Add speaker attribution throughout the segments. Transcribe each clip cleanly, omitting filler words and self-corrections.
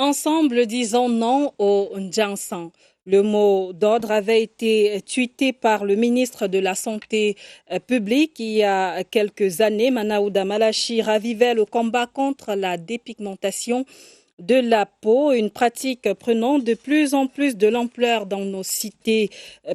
Speaker 1: Ensemble, disons non au Njansan. Le mot d'ordre avait été tweeté par le ministre de la Santé publique il y a quelques années. Manaouda Malachi ravivait le combat contre la dépigmentation de la peau, une pratique prenant de plus en plus de l'ampleur dans nos cités.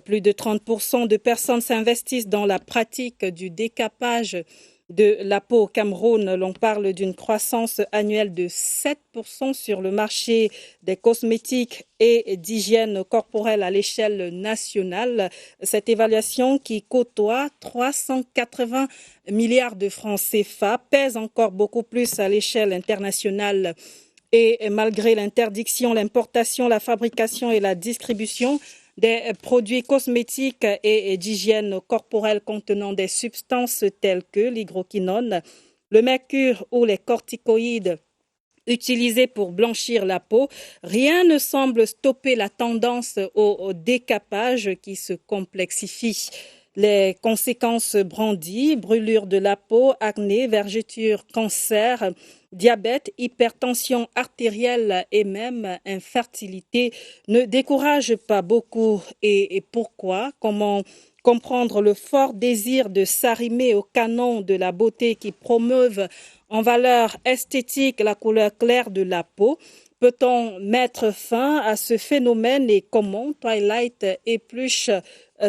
Speaker 1: Plus de 30% de personnes s'investissent dans la pratique du décapage de la peau au Cameroun. L'on parle d'une croissance annuelle de 7% sur le marché des cosmétiques et d'hygiène corporelle à l'échelle nationale. Cette évaluation qui côtoie 380 milliards de francs CFA pèse encore beaucoup plus à l'échelle internationale. Et malgré l'interdiction, l'importation, la fabrication et la distribution des produits cosmétiques et d'hygiène corporelle contenant des substances telles que l'hydroquinone, le mercure ou les corticoïdes utilisés pour blanchir la peau, rien ne semble stopper la tendance au décapage qui se complexifie. Les conséquences brandies, brûlure de la peau, acné, vergeture, cancer, diabète, hypertension artérielle et même infertilité ne découragent pas beaucoup. Et pourquoi? Comment comprendre le fort désir de s'arrimer au canon de la beauté qui promeuvent en valeur esthétique la couleur claire de la peau? Peut-on mettre fin à ce phénomène et comment Twilight épluche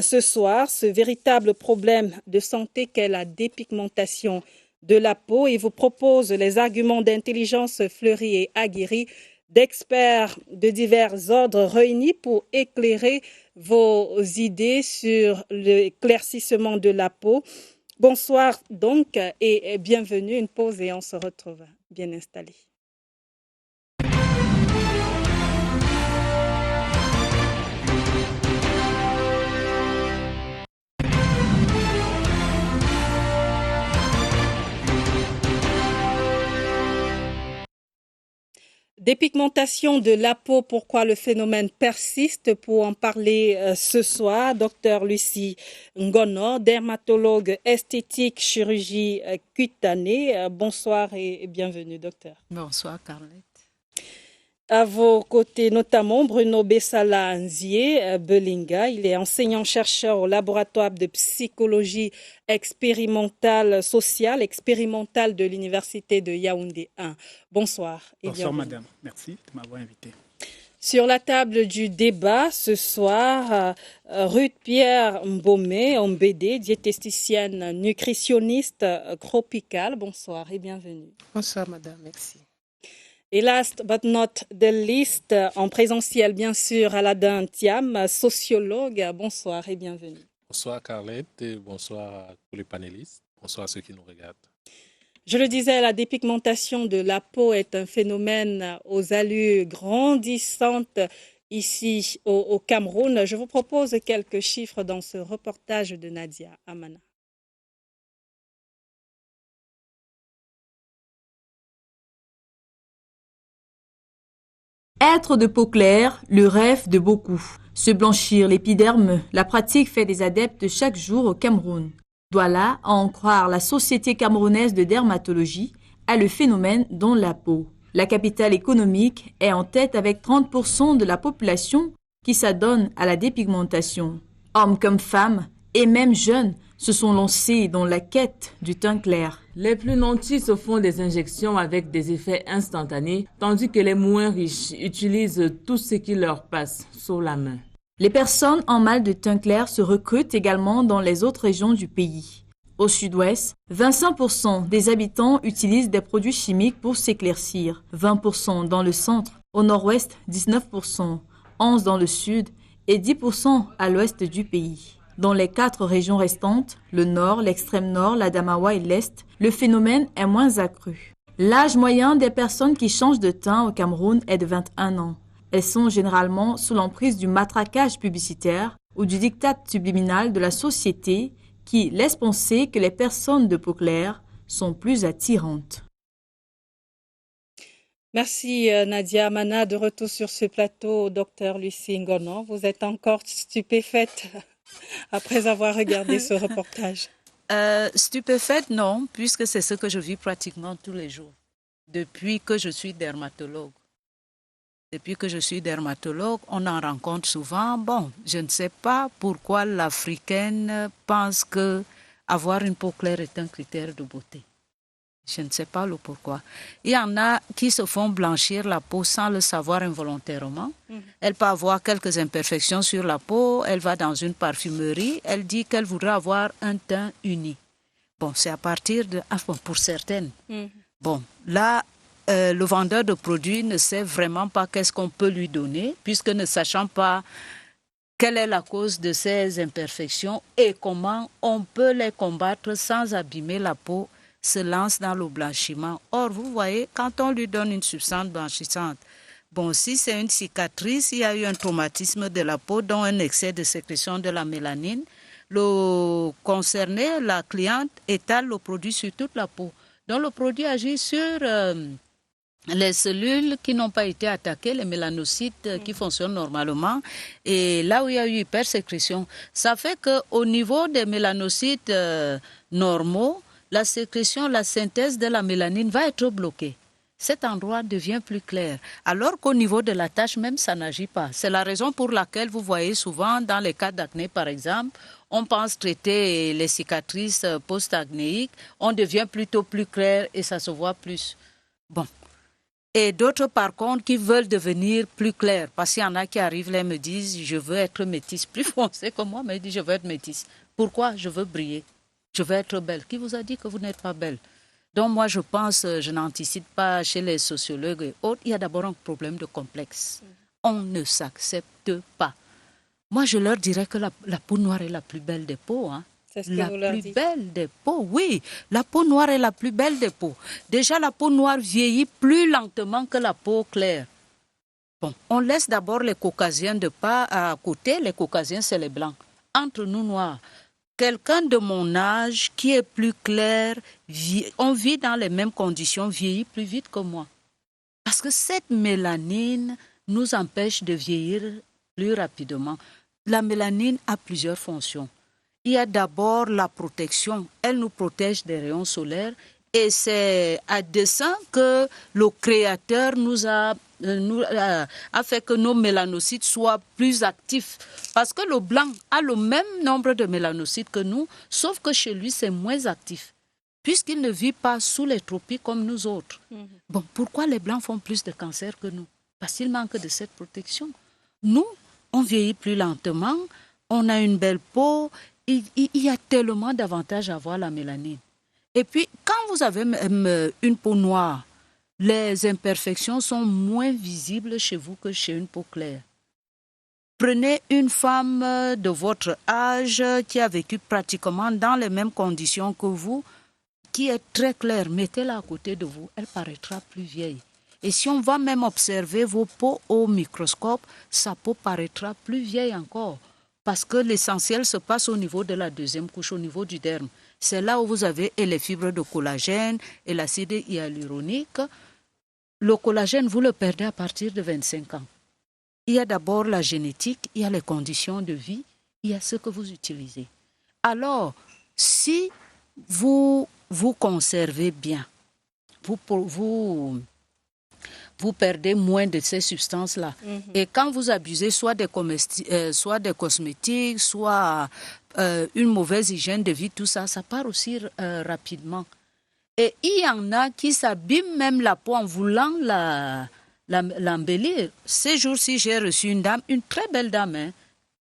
Speaker 1: ce soir ce véritable problème de santé qu'est la dépigmentation de la peau et vous propose les arguments d'intelligence fleurie et aguerris d'experts de divers ordres réunis pour éclairer vos idées sur l'éclaircissement de la peau. Bonsoir donc et bienvenue. Une pause et on se retrouve bien installé. Dépigmentation de la peau, pourquoi le phénomène persiste? Pour en parler ce soir, Dr Lucie Ngono, dermatologue esthétique, chirurgie cutanée. Bonsoir et bienvenue, docteur.
Speaker 2: Bonsoir, Carlette.
Speaker 1: À vos côtés, notamment Bruno Bessala Nzié Belinga. Il est enseignant-chercheur au laboratoire de psychologie expérimentale sociale expérimentale de l'Université de Yaoundé 1. Bonsoir. Et
Speaker 3: bonsoir,
Speaker 1: bienvenue.
Speaker 3: madame. Merci de m'avoir invité.
Speaker 1: Sur la table du débat ce soir, Ruth Pierre Mbomé, Mbédé, diététicienne nutritionniste tropicale. Bonsoir et bienvenue.
Speaker 2: Bonsoir, madame. Merci.
Speaker 1: Et last but not the least, en présentiel, bien sûr, Aladin Thiam, sociologue. Bonsoir et bienvenue.
Speaker 4: Bonsoir, Carlette, et bonsoir à tous les panélistes. Bonsoir à ceux qui nous regardent.
Speaker 1: Je le disais, la dépigmentation de la peau est un phénomène aux allures grandissantes ici au Cameroun. Je vous propose quelques chiffres dans ce reportage de Nadia Amana.
Speaker 5: Être de peau claire, le rêve de beaucoup. Se blanchir l'épiderme, la pratique fait des adeptes chaque jour au Cameroun. Douala, à en croire la Société camerounaise de dermatologie, a le phénomène dans la peau. La capitale économique est en tête avec 30% de la population qui s'adonne à la dépigmentation. Hommes comme femmes, et même jeunes, se sont lancés dans la quête du teint clair.
Speaker 6: Les plus nantis se font des injections avec des effets instantanés, tandis que les moins riches utilisent tout ce qui leur passe sous la main.
Speaker 5: Les personnes en mal de teint clair se recrutent également dans les autres régions du pays. Au sud-ouest, 25% des habitants utilisent des produits chimiques pour s'éclaircir, 20% dans le centre, au nord-ouest 19%, 11% dans le sud et 10% à l'ouest du pays. Dans les 4 régions restantes, le nord, l'extrême nord, l'Adamawa et l'est, le phénomène est moins accru. L'âge moyen des personnes qui changent de teint au Cameroun est de 21 ans. Elles sont généralement sous l'emprise du matraquage publicitaire ou du diktat subliminal de la société qui laisse penser que les personnes de peau claire sont plus attirantes.
Speaker 1: Merci Nadia Amana. De retour sur ce plateau, docteur Lucie Ngono. Vous êtes encore stupéfaite après avoir regardé ce reportage?
Speaker 2: Stupéfaite, non, puisque c'est ce que je vis pratiquement tous les jours, depuis que je suis dermatologue. Depuis que je suis dermatologue, on en rencontre souvent. Bon, je ne sais pas pourquoi l'Africaine pense que avoir une peau claire est un critère de beauté. Je ne sais pas le pourquoi. Il y en a qui se font blanchir la peau sans le savoir involontairement. Elle peut avoir quelques imperfections sur la peau. Elle va dans une parfumerie. Elle dit qu'elle voudrait avoir un teint uni. Bon, c'est à partir de... Ah, bon, pour certaines. Bon, là, le vendeur de produits ne sait vraiment pas qu'est-ce qu'on peut lui donner, puisque ne sachant pas quelle est la cause de ces imperfections et comment on peut les combattre sans abîmer la peau, se lance dans le blanchiment. Or, vous voyez, quand on lui donne une substance blanchissante, bon, si c'est une cicatrice, il y a eu un traumatisme de la peau, dont un excès de sécrétion de la mélanine, le concerné, la cliente, étale le produit sur toute la peau. Donc, le produit agit sur les cellules qui n'ont pas été attaquées, les mélanocytes qui fonctionnent normalement. Et là où il y a eu hypersécrétion, ça fait qu'au niveau des mélanocytes normaux, la sécrétion, la synthèse de la mélanine va être bloquée. Cet endroit devient plus clair. Alors qu'au niveau de la tache même, ça n'agit pas. C'est la raison pour laquelle vous voyez souvent dans les cas d'acné, par exemple, on pense traiter les cicatrices post-acnéiques, on devient plutôt plus clair et ça se voit plus. Bon. Et d'autres, par contre, qui veulent devenir plus clairs. Parce qu'il y en a qui arrivent là et me disent, je veux être métisse, plus foncée que moi, mais ils disent, je veux être métisse. Pourquoi? Je veux briller. Je veux être belle. Qui vous a dit que vous n'êtes pas belle? Donc moi, je pense, je n'anticipe pas chez les sociologues et autres, il y a d'abord un problème de complexe. On ne s'accepte pas. Moi, je leur dirais que la peau noire est la plus belle des peaux. Hein.
Speaker 1: C'est ce que
Speaker 2: La
Speaker 1: vous leur
Speaker 2: plus
Speaker 1: dites.
Speaker 2: belle des peaux, oui. La peau noire est la plus belle des peaux. Déjà, la peau noire vieillit plus lentement que la peau claire. Bon, on laisse d'abord les caucasiens de pas à côté. Les caucasiens, c'est les blancs. Entre nous noirs, quelqu'un de mon âge qui est plus clair, on vit dans les mêmes conditions, vieillit plus vite que moi. Parce que cette mélanine nous empêche de vieillir plus rapidement. La mélanine a plusieurs fonctions. Il y a d'abord la protection. Elle nous protège des rayons solaires et c'est à dessein que le Créateur nous a fait que nos mélanocytes soient plus actifs. Parce que le blanc a le même nombre de mélanocytes que nous, sauf que chez lui, c'est moins actif. Puisqu'il ne vit pas sous les tropiques comme nous autres. Bon, pourquoi les blancs font plus de cancer que nous? Parce qu'ils manquent de cette protection. Nous, on vieillit plus lentement, on a une belle peau, il y a tellement d'avantages à avoir la mélanine. Et puis, quand vous avez une peau noire, les imperfections sont moins visibles chez vous que chez une peau claire. Prenez une femme de votre âge qui a vécu pratiquement dans les mêmes conditions que vous, qui est très claire, mettez-la à côté de vous, elle paraîtra plus vieille. Et si on va même observer vos peaux au microscope, sa peau paraîtra plus vieille encore. Parce que l'essentiel se passe au niveau de la deuxième couche, au niveau du derme. C'est là où vous avez et les fibres de collagène et l'acide hyaluronique. Le collagène, vous le perdez à partir de 25 ans. Il y a d'abord la génétique, il y a les conditions de vie, il y a ce que vous utilisez. Alors, si vous vous conservez bien, vous perdez moins de ces substances-là. Et quand vous abusez soit des cosmétiques, soit une mauvaise hygiène de vie, tout ça, ça part aussi rapidement. Et il y en a qui s'abîment même la peau en voulant l'embellir. Ces jours-ci, j'ai reçu une dame, une très belle dame, hein,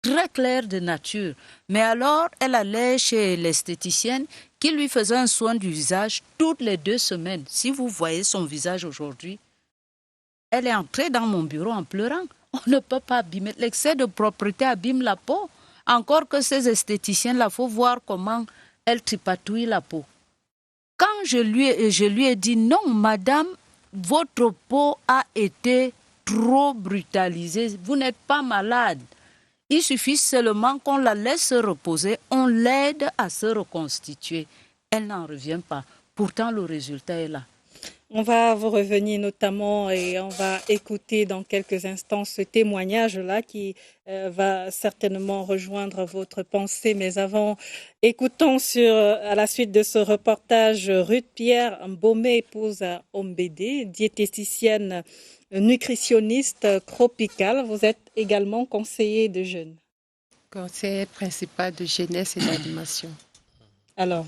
Speaker 2: très claire de nature. Mais alors, elle allait chez l'esthéticienne qui lui faisait un soin du visage toutes les 2 semaines. Si vous voyez son visage aujourd'hui, elle est entrée dans mon bureau en pleurant. On ne peut pas abîmer. L'excès de propreté abîme la peau. Encore que ces esthéticiens-là, il faut voir comment elles tripatouillent la peau. Quand je lui ai dit, non, madame, votre peau a été trop brutalisée. Vous n'êtes pas malade. Il suffit seulement qu'on la laisse se reposer. On l'aide à se reconstituer. Elle n'en revient pas. Pourtant, le résultat est là.
Speaker 1: On va vous revenir notamment et on va écouter dans quelques instants ce témoignage-là qui va certainement rejoindre votre pensée. Mais avant, écoutons à la suite de ce reportage Ruth Pierre Mbomé, épouse à Ombédé, diététicienne nutritionniste tropicale. Vous êtes également conseiller de jeunes.
Speaker 3: Conseiller principal de jeunesse et d'animation.
Speaker 1: Alors,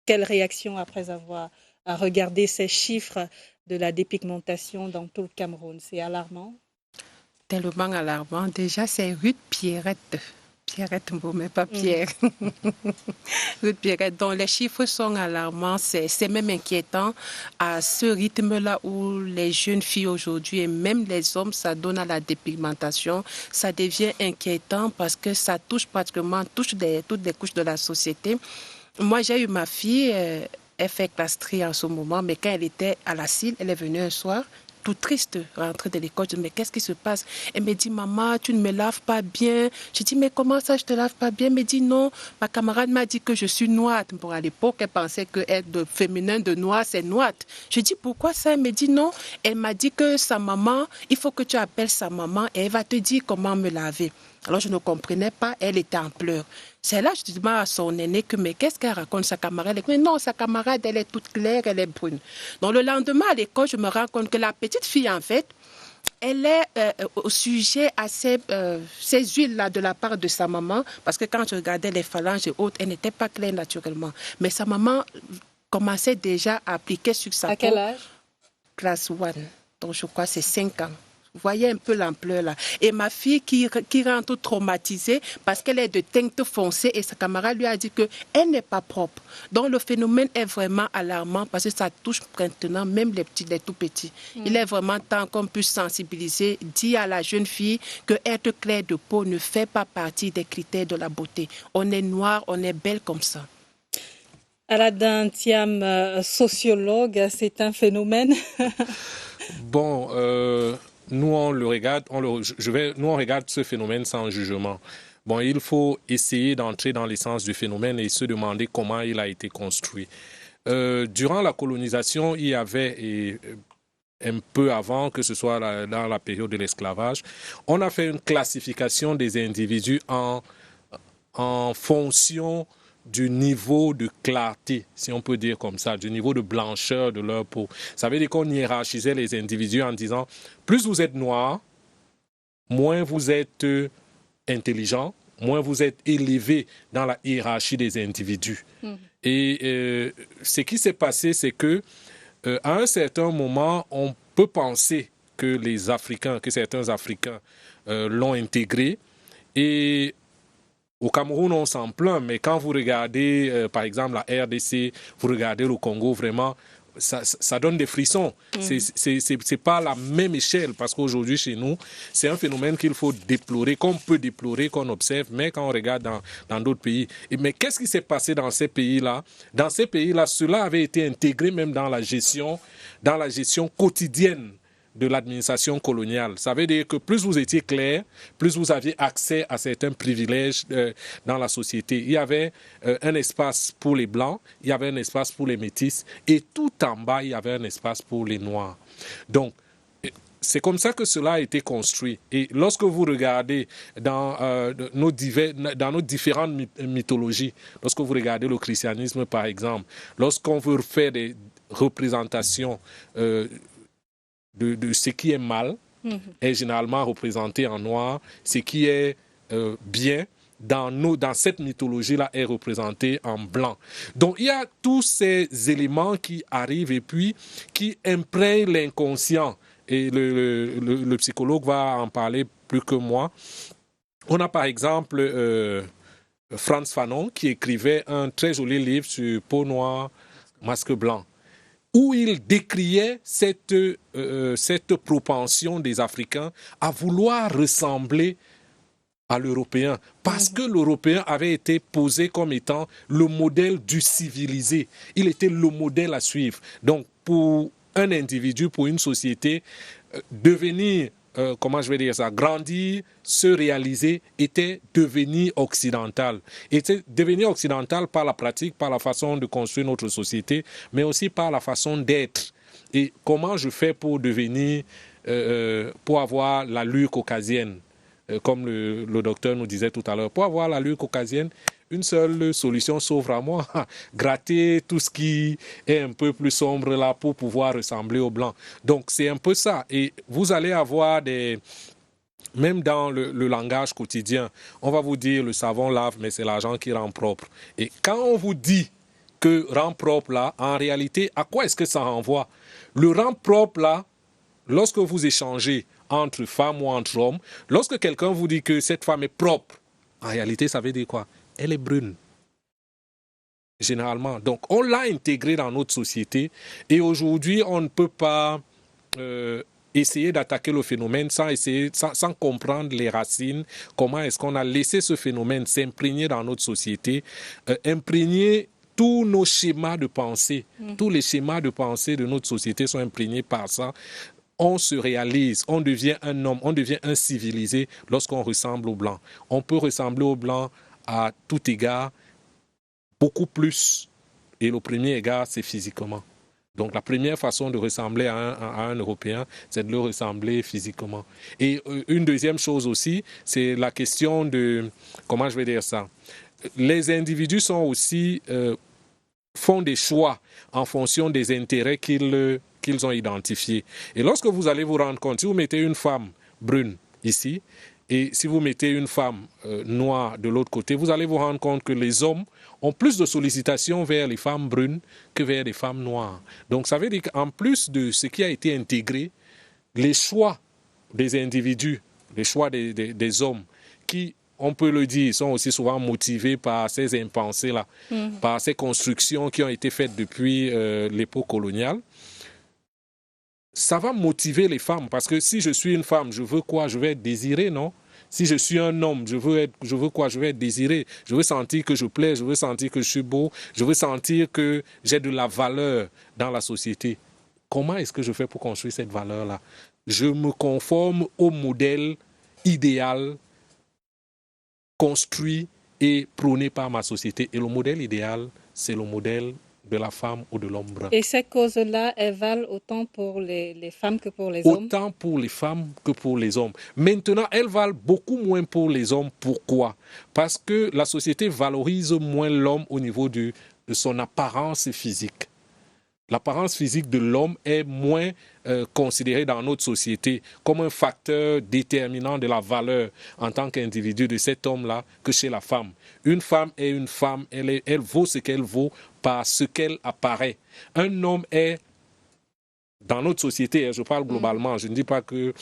Speaker 1: quelle réaction après avoir à regarder ces chiffres de la dépigmentation dans tout le Cameroun? C'est alarmant?
Speaker 3: Tellement alarmant. Déjà, c'est Ruth Pierrette Mbomé, pas Pierre. Ruth Pierrette, donc les chiffres sont alarmants, c'est même inquiétant. À ce rythme-là où les jeunes filles aujourd'hui et même les hommes s'adonnent à la dépigmentation, ça devient inquiétant parce que ça touche pratiquement toutes les couches de la société. Moi, j'ai eu ma fille, elle fait classe tri en ce moment, mais quand elle était à la CIL, elle est venue un soir, tout triste, rentrée de l'école. Je dis, mais qu'est-ce qui se passe? Elle me dit, maman, tu ne me laves pas bien. Je dis, mais comment ça, je te lave pas bien? Elle me dit, non, ma camarade m'a dit que je suis noite. Bon, à l'époque, elle pensait que être de féminin de noir, c'est noite. Je dis, pourquoi ça? Elle me dit, non. Elle m'a dit que sa maman, il faut que tu appelles sa maman et elle va te dire comment me laver. Alors, je ne comprenais pas, elle était en pleurs. C'est là que je demande à son aîné que, mais qu'est-ce qu'elle raconte, sa camarade? Elle dit, mais non, sa camarade, elle est toute claire, elle est brune. Donc, le lendemain, à l'école, je me rends compte que la petite fille, en fait, elle est au sujet à ces huiles-là de la part de sa maman, parce que quand je regardais les phalanges et autres, elle n'était pas claire naturellement. Mais sa maman commençait déjà à appliquer sur sa peau.
Speaker 1: À quel âge?
Speaker 3: Classe 1. Donc, je crois que c'est 5 ans. Vous voyez un peu l'ampleur là. Et ma fille qui rentre traumatisée parce qu'elle est de teinte foncée et sa camarade lui a dit qu'elle n'est pas propre. Donc le phénomène est vraiment alarmant parce que ça touche maintenant même les tout petits. Il est vraiment temps qu'on puisse sensibiliser, dire à la jeune fille que être clair de peau ne fait pas partie des critères de la beauté. On est noir, on est belle comme ça.
Speaker 1: Aladin Thiam, sociologue, c'est un phénomène.
Speaker 4: Bon, nous on regarde ce phénomène sans jugement. Bon, il faut essayer d'entrer dans l'essence du phénomène et se demander comment il a été construit. Durant la colonisation, il y avait, et un peu avant, que ce soit dans la période de l'esclavage, on a fait une classification des individus en fonction du niveau de clarté, si on peut dire comme ça, du niveau de blancheur de leur peau. Ça veut dire qu'on hiérarchisait les individus en disant, plus vous êtes noir, moins vous êtes intelligent, moins vous êtes élevé dans la hiérarchie des individus. Et ce qui s'est passé, c'est que à un certain moment, on peut penser que certains Africains l'ont intégré. Et au Cameroun, on s'en plaint, mais quand vous regardez, par exemple, la RDC, vous regardez le Congo, vraiment, ça donne des frissons. C'est pas la même échelle, parce qu'aujourd'hui, chez nous, c'est un phénomène qu'il faut déplorer, qu'on peut déplorer, qu'on observe, mais quand on regarde dans d'autres pays. Mais qu'est-ce qui s'est passé dans ces pays-là? Dans ces pays-là, cela avait été intégré même dans la gestion quotidienne de l'administration coloniale. Ça veut dire que plus vous étiez clair, plus vous aviez accès à certains privilèges dans la société. Il y avait un espace pour les Blancs, il y avait un espace pour les Métis, et tout en bas, il y avait un espace pour les Noirs. Donc, c'est comme ça que cela a été construit. Et lorsque vous regardez dans nos différentes mythologies, lorsque vous regardez le christianisme, par exemple, lorsqu'on veut faire des représentations de ce qui est mal est généralement représenté en noir, ce qui est bien dans cette mythologie-là est représenté en blanc. Donc il y a tous ces éléments qui arrivent et puis qui imprègnent l'inconscient. Et le psychologue va en parler plus que moi. On a par exemple Frantz Fanon qui écrivait un très joli livre sur peau noire, masque blanc, où il décriait cette propension des Africains à vouloir ressembler à l'Européen, parce que l'Européen avait été posé comme étant le modèle du civilisé. Il était le modèle à suivre. Donc, pour un individu, pour une société, devenir, grandir, se réaliser, était devenir occidental. Était devenir occidental par la pratique, par la façon de construire notre société, mais aussi par la façon d'être. Et comment je fais pour devenir, pour avoir l'allure caucasienne, comme le docteur nous disait tout à l'heure. Pour avoir l'allure caucasienne, une seule solution s'offre à moi, gratter tout ce qui est un peu plus sombre là pour pouvoir ressembler au blanc. Donc c'est un peu ça. Et vous allez avoir même dans le langage quotidien, on va vous dire le savon lave, mais c'est l'argent qui rend propre. Et quand on vous dit que rend propre là, en réalité, à quoi est-ce que ça renvoie? Le rend propre là, lorsque vous échangez entre femmes ou entre hommes, lorsque quelqu'un vous dit que cette femme est propre, en réalité, ça veut dire quoi? Elle est brune. Généralement. Donc, on l'a intégré dans notre société et aujourd'hui, on ne peut pas essayer d'attaquer le phénomène sans comprendre les racines. Comment est-ce qu'on a laissé ce phénomène s'imprégner dans notre société, imprégner tous nos schémas de pensée. Tous les schémas de pensée de notre société sont imprégnés par ça. On se réalise, on devient un homme, on devient un civilisé lorsqu'on ressemble au blanc. On peut ressembler au blanc à tout égard, beaucoup plus. Et le premier égard, c'est physiquement. Donc la première façon de ressembler à un Européen, c'est de le ressembler physiquement. Et une deuxième chose aussi, c'est la question de, comment je vais dire ça, les individus sont aussi, font des choix en fonction des intérêts qu'ils ont identifiés. Et lorsque vous allez vous rendre compte, si vous mettez une femme brune ici, et si vous mettez une femme noire de l'autre côté, vous allez vous rendre compte que les hommes ont plus de sollicitations vers les femmes brunes que vers les femmes noires. Donc ça veut dire qu'en plus de ce qui a été intégré, les choix des individus, les choix des hommes, qui, on peut le dire, sont aussi souvent motivés par ces impensés-là, par ces constructions qui ont été faites depuis l'époque coloniale, ça va motiver les femmes. Parce que si je suis une femme, je veux quoi? Je vais être désirée, non? Si je suis un homme, je veux quoi? Je veux être désiré. Je veux sentir que je plais, je veux sentir que je suis beau, je veux sentir que j'ai de la valeur dans la société. Comment est-ce que je fais pour construire cette valeur-là? Je me conforme au modèle idéal construit et prôné par ma société. Et le modèle idéal, c'est le modèle de la femme ou de l'homme brun.
Speaker 1: Et ces causes-là, elles valent autant pour les femmes que pour les hommes?
Speaker 4: Autant pour les femmes que pour les hommes. Maintenant, elles valent beaucoup moins pour les hommes. Pourquoi? Parce que la société valorise moins l'homme au niveau de son apparence physique. L'apparence physique de l'homme est moins considérée dans notre société comme un facteur déterminant de la valeur en tant qu'individu de cet homme-là que chez la femme. Une femme est une femme, elle vaut ce qu'elle vaut par ce qu'elle apparaît. Un homme est, dans notre société, je parle globalement, je ne dis pas que,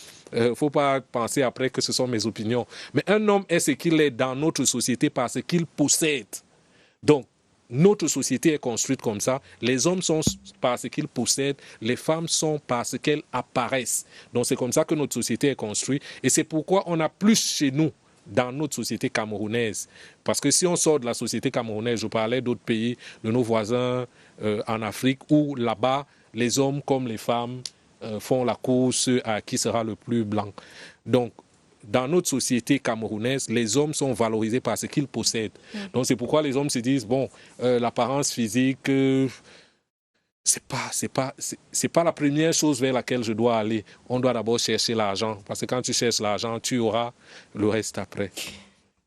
Speaker 4: faut pas penser après que ce sont mes opinions, mais un homme est ce qu'il est dans notre société par ce qu'il possède. Donc, notre société est construite comme ça. Les hommes sont par ce qu'ils possèdent, les femmes sont par ce qu'elles apparaissent. Donc c'est comme ça que notre société est construite. Et c'est pourquoi on a plus chez nous, dans notre société camerounaise. Parce que si on sort de la société camerounaise, je parlais d'autres pays, de nos voisins en Afrique, où là-bas, les hommes comme les femmes font la course à qui sera le plus blanc. Donc, dans notre société camerounaise, les hommes sont valorisés par ce qu'ils possèdent. Donc c'est pourquoi les hommes se disent, bon, l'apparence physique, c'est pas la première chose vers laquelle je dois aller. On doit d'abord chercher l'argent, parce que quand tu cherches l'argent, tu auras le reste après.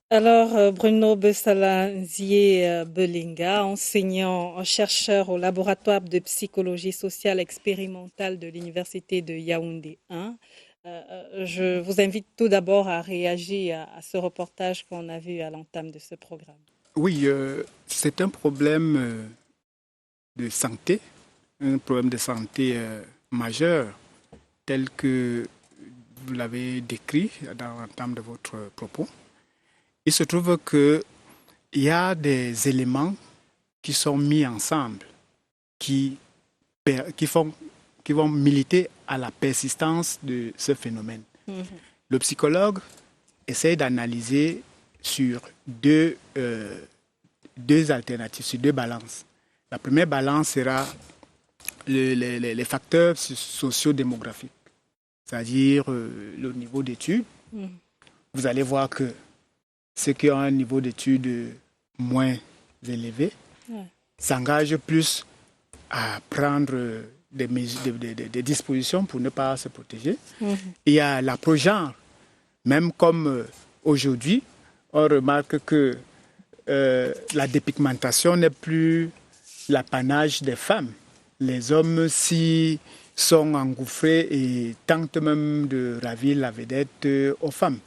Speaker 1: Alors, Bruno Bessalanzier Belinga, enseignant-chercheur au laboratoire de psychologie sociale expérimentale de l'Université de Yaoundé 1, je vous invite tout d'abord à réagir à ce reportage qu'on a vu à l'entame de ce programme.
Speaker 7: Oui, c'est un problème de santé, majeur, tel que vous l'avez décrit dans l'entame de votre propos. Il se trouve qu'il y a des éléments qui sont mis ensemble, qui vont militer à la persistance de ce phénomène. Le psychologue essaie d'analyser sur deux alternatives, sur deux balances. La première balance sera les facteurs socio-démographiques, c'est-à-dire le niveau d'études. Vous allez voir que ceux qui ont un niveau d'études moins élevé s'engagent plus à prendre des dispositions pour ne pas se protéger. Il y a la progenre. Même comme aujourd'hui, on remarque que la dépigmentation n'est plus l'apanage des femmes. Les hommes s'y sont engouffrés et tentent même de ravir la vedette aux femmes.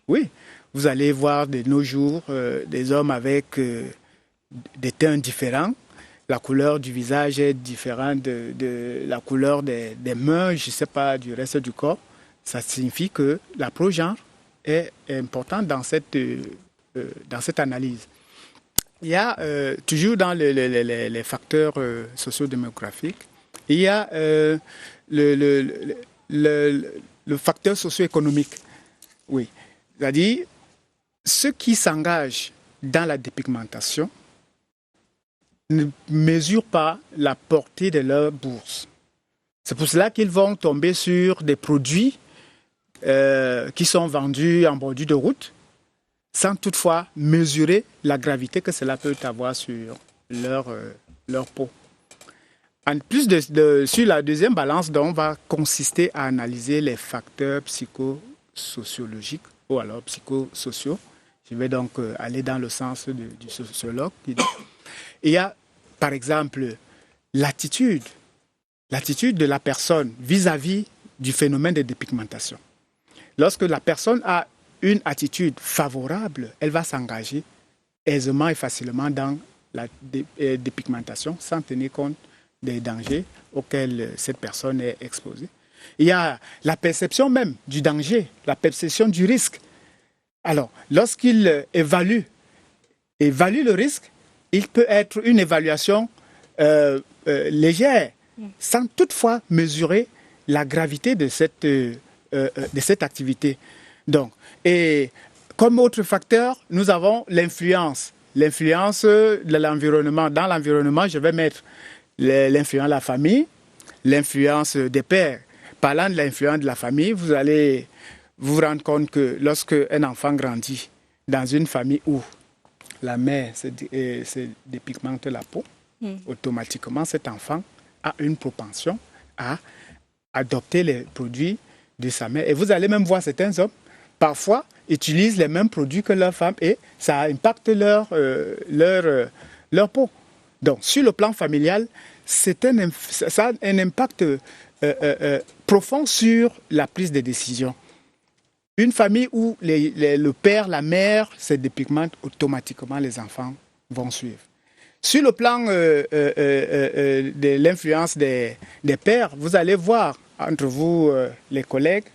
Speaker 7: Oui, vous allez voir de nos jours des hommes avec des teints différents. La couleur du visage est différente de la couleur des mains, je ne sais pas, du reste du corps. Ça signifie que la progenre est importante dans cette analyse. Il y a toujours dans les facteurs sociodémographiques, il y a le facteur socio-économique. Oui, c'est-à-dire ceux qui s'engagent dans la dépigmentation ne mesurent pas la portée de leur bourse. C'est pour cela qu'ils vont tomber sur des produits qui sont vendus en bordure de route, sans toutefois mesurer la gravité que cela peut avoir sur leur peau. En plus sur la deuxième balance, donc, on va consister à analyser les facteurs psychosociologiques ou alors psychosociaux. Je vais donc aller dans le sens du sociologue. Il y a, par exemple, l'attitude de la personne vis-à-vis du phénomène de dépigmentation. Lorsque la personne a une attitude favorable, elle va s'engager aisément et facilement dans la dépigmentation sans tenir compte des dangers auxquels cette personne est exposée. Il y a la perception même du danger, la perception du risque. Alors, lorsqu'il évalue le risque, il peut être une évaluation légère, sans toutefois mesurer la gravité de cette activité. Donc, et comme autre facteur, nous avons l'influence de l'environnement. Dans l'environnement, je vais mettre l'influence de la famille, l'influence des pères. Parlant de l'influence de la famille, vous allez vous rendre compte que lorsque un enfant grandit dans une famille où la mère se dépigmente la peau, automatiquement cet enfant a une propension à adopter les produits de sa mère. Et vous allez même voir certains hommes parfois utilisent les mêmes produits que leur femme et ça impacte leur peau. Donc, sur le plan familial, ça a un impact profond sur la prise de décision. Une famille où le père, la mère se dépigmentent, automatiquement les enfants vont suivre. Sur le plan de l'influence des pères, vous allez voir entre vous, les collègues,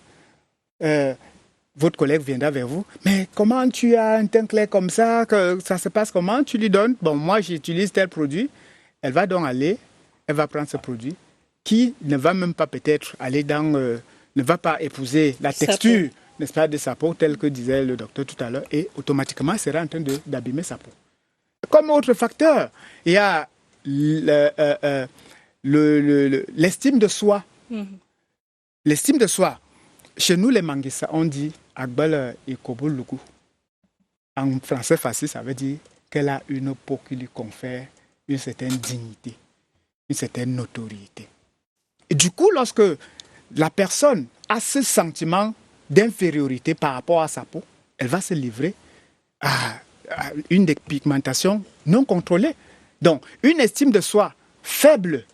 Speaker 7: votre collègue viendra vers vous. Mais comment tu as un teint clair comme ça? Que ça se passe comment? Tu lui donnes. Bon, moi, j'utilise tel produit. Elle va donc aller, elle va prendre ce produit qui ne va même pas peut-être aller ne va pas épouser la texture, n'est-ce pas, de sa peau, tel que disait le docteur tout à l'heure, et automatiquement, elle sera en train d'abîmer sa peau. Comme autre facteur, il y a l'estime de soi. L'estime de soi. Chez nous, les Manguissa, on dit Agbal Ikobo Lugu. En français facile, ça veut dire qu'elle a une peau qui lui confère une certaine dignité, une certaine notoriété. Et du coup, lorsque la personne a ce sentiment d'infériorité par rapport à sa peau, elle va se livrer à une dépigmentation non contrôlée. Donc, une estime de soi faible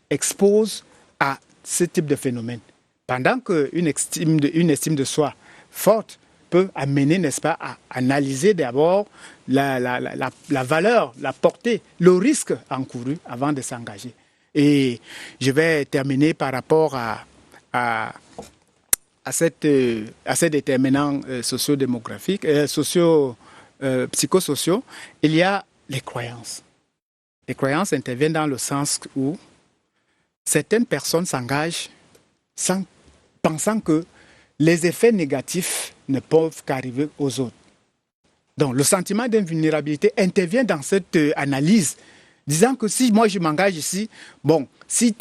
Speaker 7: expose à ce type de phénomène. Pendant qu'une estime de soi forte peut amener, n'est-ce pas, à analyser d'abord la valeur, la portée, le risque encouru avant de s'engager. Et je vais terminer par rapport à ces déterminants sociodémographiques, psychosociaux. Il y a les croyances. Les croyances interviennent dans le sens où certaines personnes s'engagent pensant que les effets négatifs ne peuvent qu'arriver aux autres. Donc, le sentiment d'invulnérabilité intervient dans cette analyse disant que si moi je m'engage ici, bon, si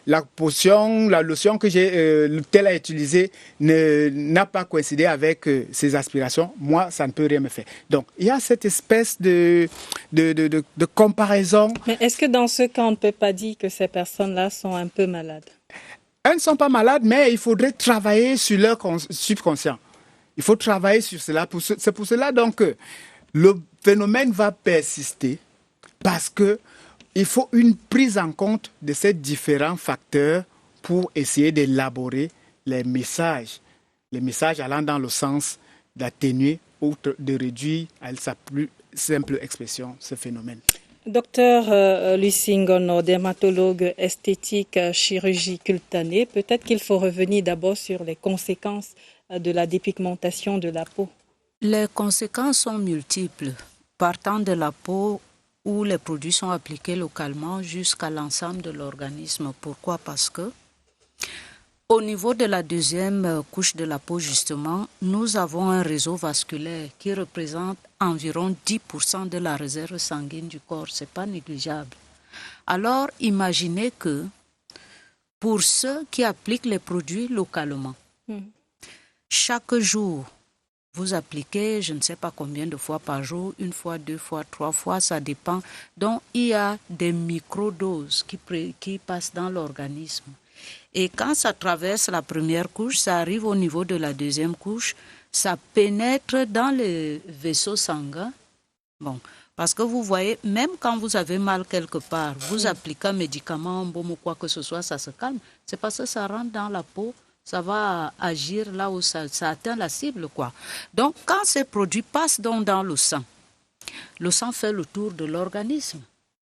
Speaker 7: la potion, la lotion que tel a utilisée n'a pas coïncidé avec ses aspirations, moi, ça ne peut rien me faire. Donc, il y a cette espèce de comparaison.
Speaker 1: Mais est-ce que dans ce cas, on ne peut pas dire que ces personnes-là sont un peu malades?
Speaker 7: Elles ne sont pas malades, mais il faudrait travailler sur leur subconscient. Il faut travailler sur cela. C'est pour cela donc que le phénomène va persister parce qu'il faut une prise en compte de ces différents facteurs pour essayer d'élaborer les messages allant dans le sens d'atténuer ou de réduire à sa plus simple expression ce phénomène.
Speaker 1: Docteur Lucie Ngono, dermatologue esthétique, chirurgie cutanée, peut-être qu'il faut revenir d'abord sur les conséquences de la dépigmentation de la peau.
Speaker 2: Les conséquences sont multiples, partant de la peau où les produits sont appliqués localement jusqu'à l'ensemble de l'organisme. Pourquoi? Parce que au niveau de la deuxième couche de la peau, justement, nous avons un réseau vasculaire qui représente environ 10% de la réserve sanguine du corps. Ce n'est pas négligeable. Alors, imaginez que pour ceux qui appliquent les produits localement, chaque jour, vous appliquez, je ne sais pas combien de fois par jour, 1 fois, 2 fois, 3 fois, ça dépend. Donc, il y a des microdoses qui passent dans l'organisme. Et quand ça traverse la première couche, ça arrive au niveau de la deuxième couche, ça pénètre dans les vaisseaux sanguins. Bon, parce que vous voyez, même quand vous avez mal quelque part, vous appliquez un médicament, un baume ou quoi que ce soit, ça se calme. C'est parce que ça rentre dans la peau, ça va agir là où ça atteint la cible, quoi. Donc, quand ces produits passent donc dans le sang fait le tour de l'organisme.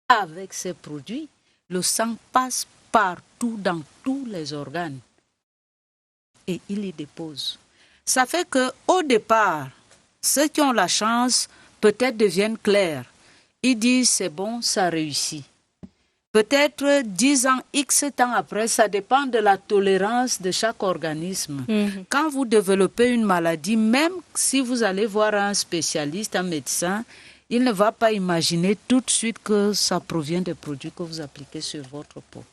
Speaker 2: Avec ces produits, le sang passe partout dans tous les organes et il y dépose. Ça fait qu'au départ, ceux qui ont la chance peut-être deviennent clairs. Ils disent c'est bon, ça réussit. Peut-être 10 ans, X temps après, ça dépend de la tolérance de chaque organisme. Quand vous développez une maladie, même si vous allez voir un spécialiste, un médecin, il ne va pas imaginer tout de suite que ça provient des produits que vous appliquez sur votre peau.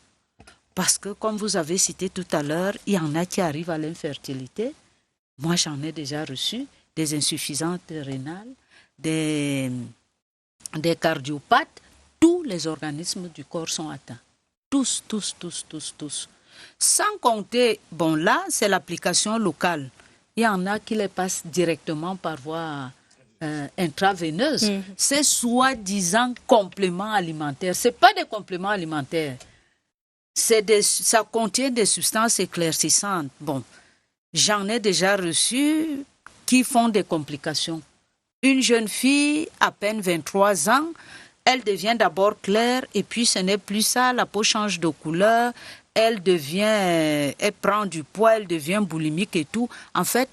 Speaker 2: Parce que, comme vous avez cité tout à l'heure, il y en a qui arrivent à l'infertilité. Moi, j'en ai déjà reçu des insuffisances rénales, des cardiopathes. Tous les organismes du corps sont atteints. Tous. Sans compter, bon là, c'est l'application locale. Il y en a qui les passent directement par voie intraveineuse. C'est soi-disant compléments alimentaires. Ce n'est pas des compléments alimentaires. Ça contient des substances éclaircissantes. Bon, j'en ai déjà reçu qui font des complications. Une jeune fille, à peine 23 ans, elle devient d'abord claire et puis ce n'est plus ça, la peau change de couleur, elle prend du poids, elle devient boulimique et tout. En fait,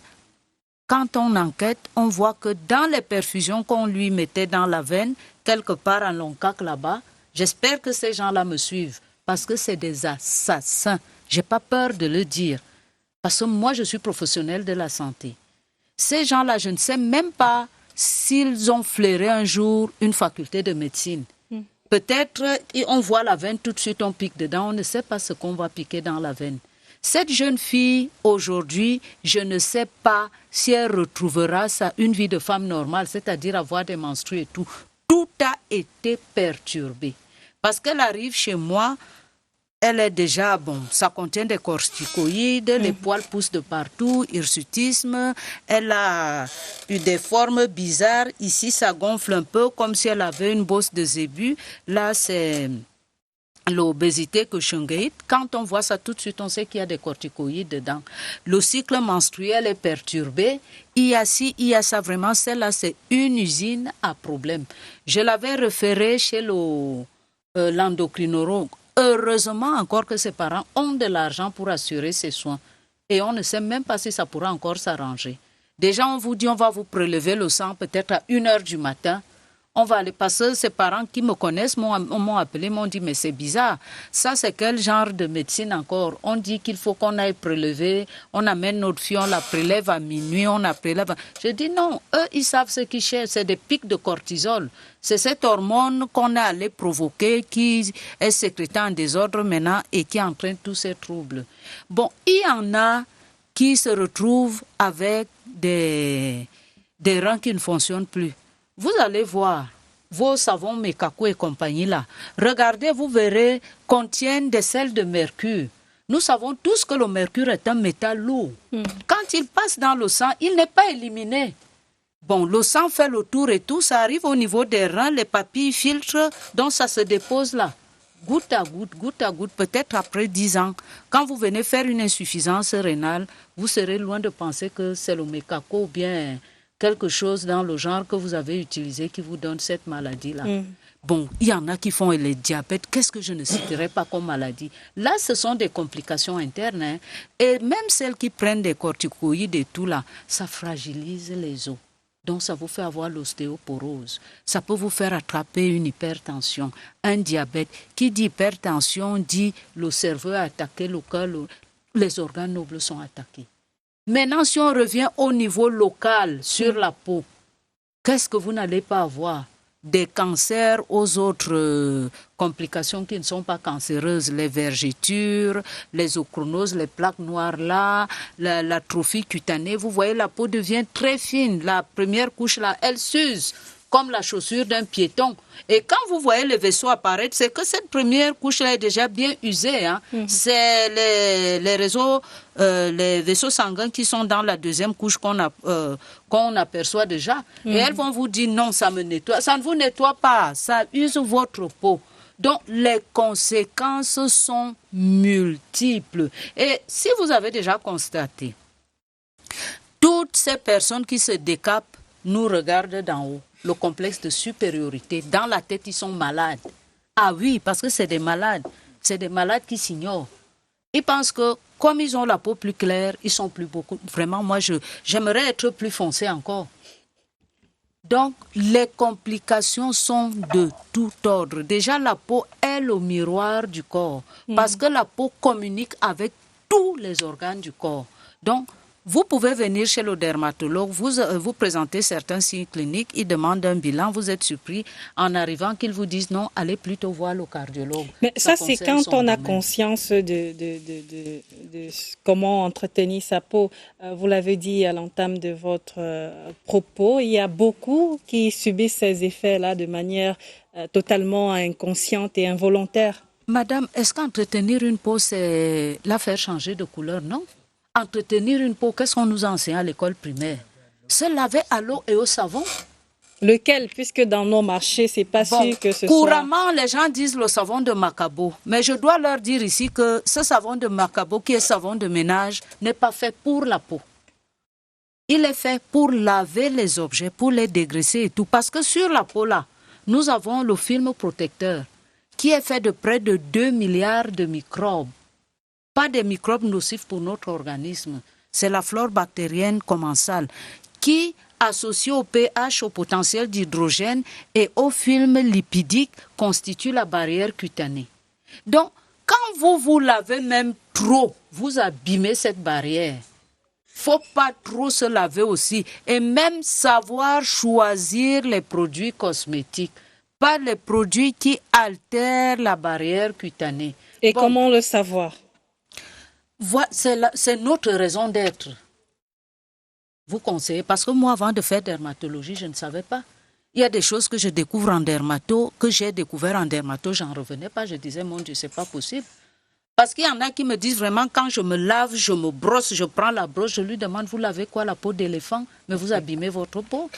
Speaker 2: quand on enquête, on voit que dans les perfusions qu'on lui mettait dans la veine, quelque part à Loncac là-bas, j'espère que ces gens-là me suivent, parce que c'est des assassins. Je n'ai pas peur de le dire, parce que moi je suis professionnelle de la santé. Ces gens-là, je ne sais même pas s'ils ont flairé un jour une faculté de médecine. Peut-être on voit la veine, tout de suite on pique dedans, on ne sait pas ce qu'on va piquer dans la veine. Cette jeune fille, aujourd'hui, je ne sais pas si elle retrouvera une vie de femme normale, c'est-à-dire avoir des menstrues et tout. Tout a été perturbé. Parce qu'elle arrive chez moi, elle est déjà, ça contient des corticoïdes, les poils poussent de partout, hirsutisme, elle a eu des formes bizarres. Ici, ça gonfle un peu comme si elle avait une bosse de zébu. Là, c'est l'obésité que Shungeit. Quand on voit ça tout de suite, on sait qu'il y a des corticoïdes dedans. Le cycle menstruel est perturbé. Il y a ci, il y a ça. Vraiment, celle-là, c'est une usine à problème. Je l'avais référée chez l'endocrinologue. Heureusement encore que ses parents ont de l'argent pour assurer ses soins. Et on ne sait même pas si ça pourra encore s'arranger. Déjà, on vous dit on va vous prélever le sang peut-être à 1h du matin. On va aller, parce que ses parents qui me connaissent m'ont appelé, m'ont dit, mais c'est bizarre. Ça, c'est quel genre de médecine encore? On dit qu'il faut qu'on aille prélever, on amène notre fille, on la prélève à minuit, on la prélève. Je dis non, eux, ils savent ce qu'ils cherchent, c'est des pics de cortisol. C'est cette hormone qu'on est allé provoquer, qui est sécrétée en désordre maintenant et qui entraîne tous ces troubles. Bon, il y en a qui se retrouvent avec des reins qui ne fonctionnent plus. Vous allez voir vos savons Mekako et compagnie là. Regardez, vous verrez, contiennent des sels de mercure. Nous savons tous que le mercure est un métal lourd. Quand il passe dans le sang, il n'est pas éliminé. Bon, le sang fait le tour et tout, ça arrive au niveau des reins, les papilles filtrent, donc ça se dépose là. Goutte à goutte, peut-être après 10 ans. Quand vous venez faire une insuffisance rénale, vous serez loin de penser que c'est le Mekako ou bien quelque chose dans le genre que vous avez utilisé qui vous donne cette maladie-là. Bon, il y en a qui font les diabètes. Qu'est-ce que je ne citerai pas comme maladie? Là, ce sont des complications internes. Hein. Et même celles qui prennent des corticoïdes et tout là, ça fragilise les os. Donc, ça vous fait avoir l'ostéoporose. Ça peut vous faire attraper une hypertension, un diabète. Qui dit hypertension dit le cerveau est attaqué, le cœur, les organes nobles sont attaqués. Maintenant, si on revient au niveau local, sur la peau, qu'est-ce que vous n'allez pas avoir? Des cancers aux autres complications qui ne sont pas cancéreuses, les vergetures, les ochronoses, les plaques noires là, l'atrophie cutanée. Vous voyez, la peau devient très fine. La première couche là, elle s'use comme la chaussure d'un piéton. Et quand vous voyez les vaisseaux apparaître, c'est que cette première couche-là est déjà bien usée. Hein. C'est les vaisseaux sanguins qui sont dans la deuxième couche qu'on aperçoit déjà. Et elles vont vous dire non, ça me nettoie. Ça ne vous nettoie pas, ça use votre peau. Donc, les conséquences sont multiples. Et si vous avez déjà constaté, toutes ces personnes qui se décapent nous regardent d'en haut. Le complexe de supériorité. Dans la tête, ils sont malades. Ah oui, parce que c'est des malades. C'est des malades qui s'ignorent. Ils pensent que, comme ils ont la peau plus claire, ils sont plus beaucoup. Vraiment, moi, j'aimerais être plus foncé encore. Donc, les complications sont de tout ordre. Déjà, la peau est le miroir du corps. Parce que la peau communique avec tous les organes du corps. Donc, vous pouvez venir chez le dermatologue, vous présentez certains signes cliniques, il demande un bilan, vous êtes surpris en arrivant qu'ils vous disent non, allez plutôt voir le cardiologue.
Speaker 1: Mais ça c'est quand on a conscience de comment entretenir sa peau. Vous l'avez dit à l'entame de votre propos, il y a beaucoup qui subissent ces effets-là de manière totalement inconsciente et involontaire.
Speaker 2: Madame, est-ce qu'entretenir une peau, c'est la faire changer de couleur? Non. Entretenir une peau, qu'est-ce qu'on nous enseigne à l'école primaire? Se laver à l'eau et au savon.
Speaker 1: Lequel? Puisque dans nos marchés, c'est pas sûr que ce
Speaker 2: couramment, les gens disent le savon de Macabo. Mais je dois leur dire ici que ce savon de Macabo, qui est savon de ménage, n'est pas fait pour la peau. Il est fait pour laver les objets, pour les dégraisser et tout. Parce que sur la peau, là, nous avons le film protecteur, qui est fait de près de 2 milliards de microbes. Pas des microbes nocifs pour notre organisme. C'est la flore bactérienne commensale qui, associée au pH, au potentiel d'hydrogène et au film lipidique, constitue la barrière cutanée. Donc, quand vous vous lavez même trop, vous abîmez cette barrière. Faut pas trop se laver aussi. Et même savoir choisir les produits cosmétiques, pas les produits qui altèrent la barrière cutanée.
Speaker 1: Et comment le savoir?
Speaker 2: C'est notre raison d'être. Vous conseillez, parce que moi, avant de faire dermatologie, je ne savais pas. Il y a des choses que je découvre en dermato, que j'ai découvert en dermato, j'en revenais pas. Je disais, mon Dieu, c'est pas possible. Parce qu'il y en a qui me disent vraiment, quand je me lave, je me brosse, je prends la brosse, je lui demande, vous lavez quoi, la peau d'éléphant? Mais vous abîmez votre peau.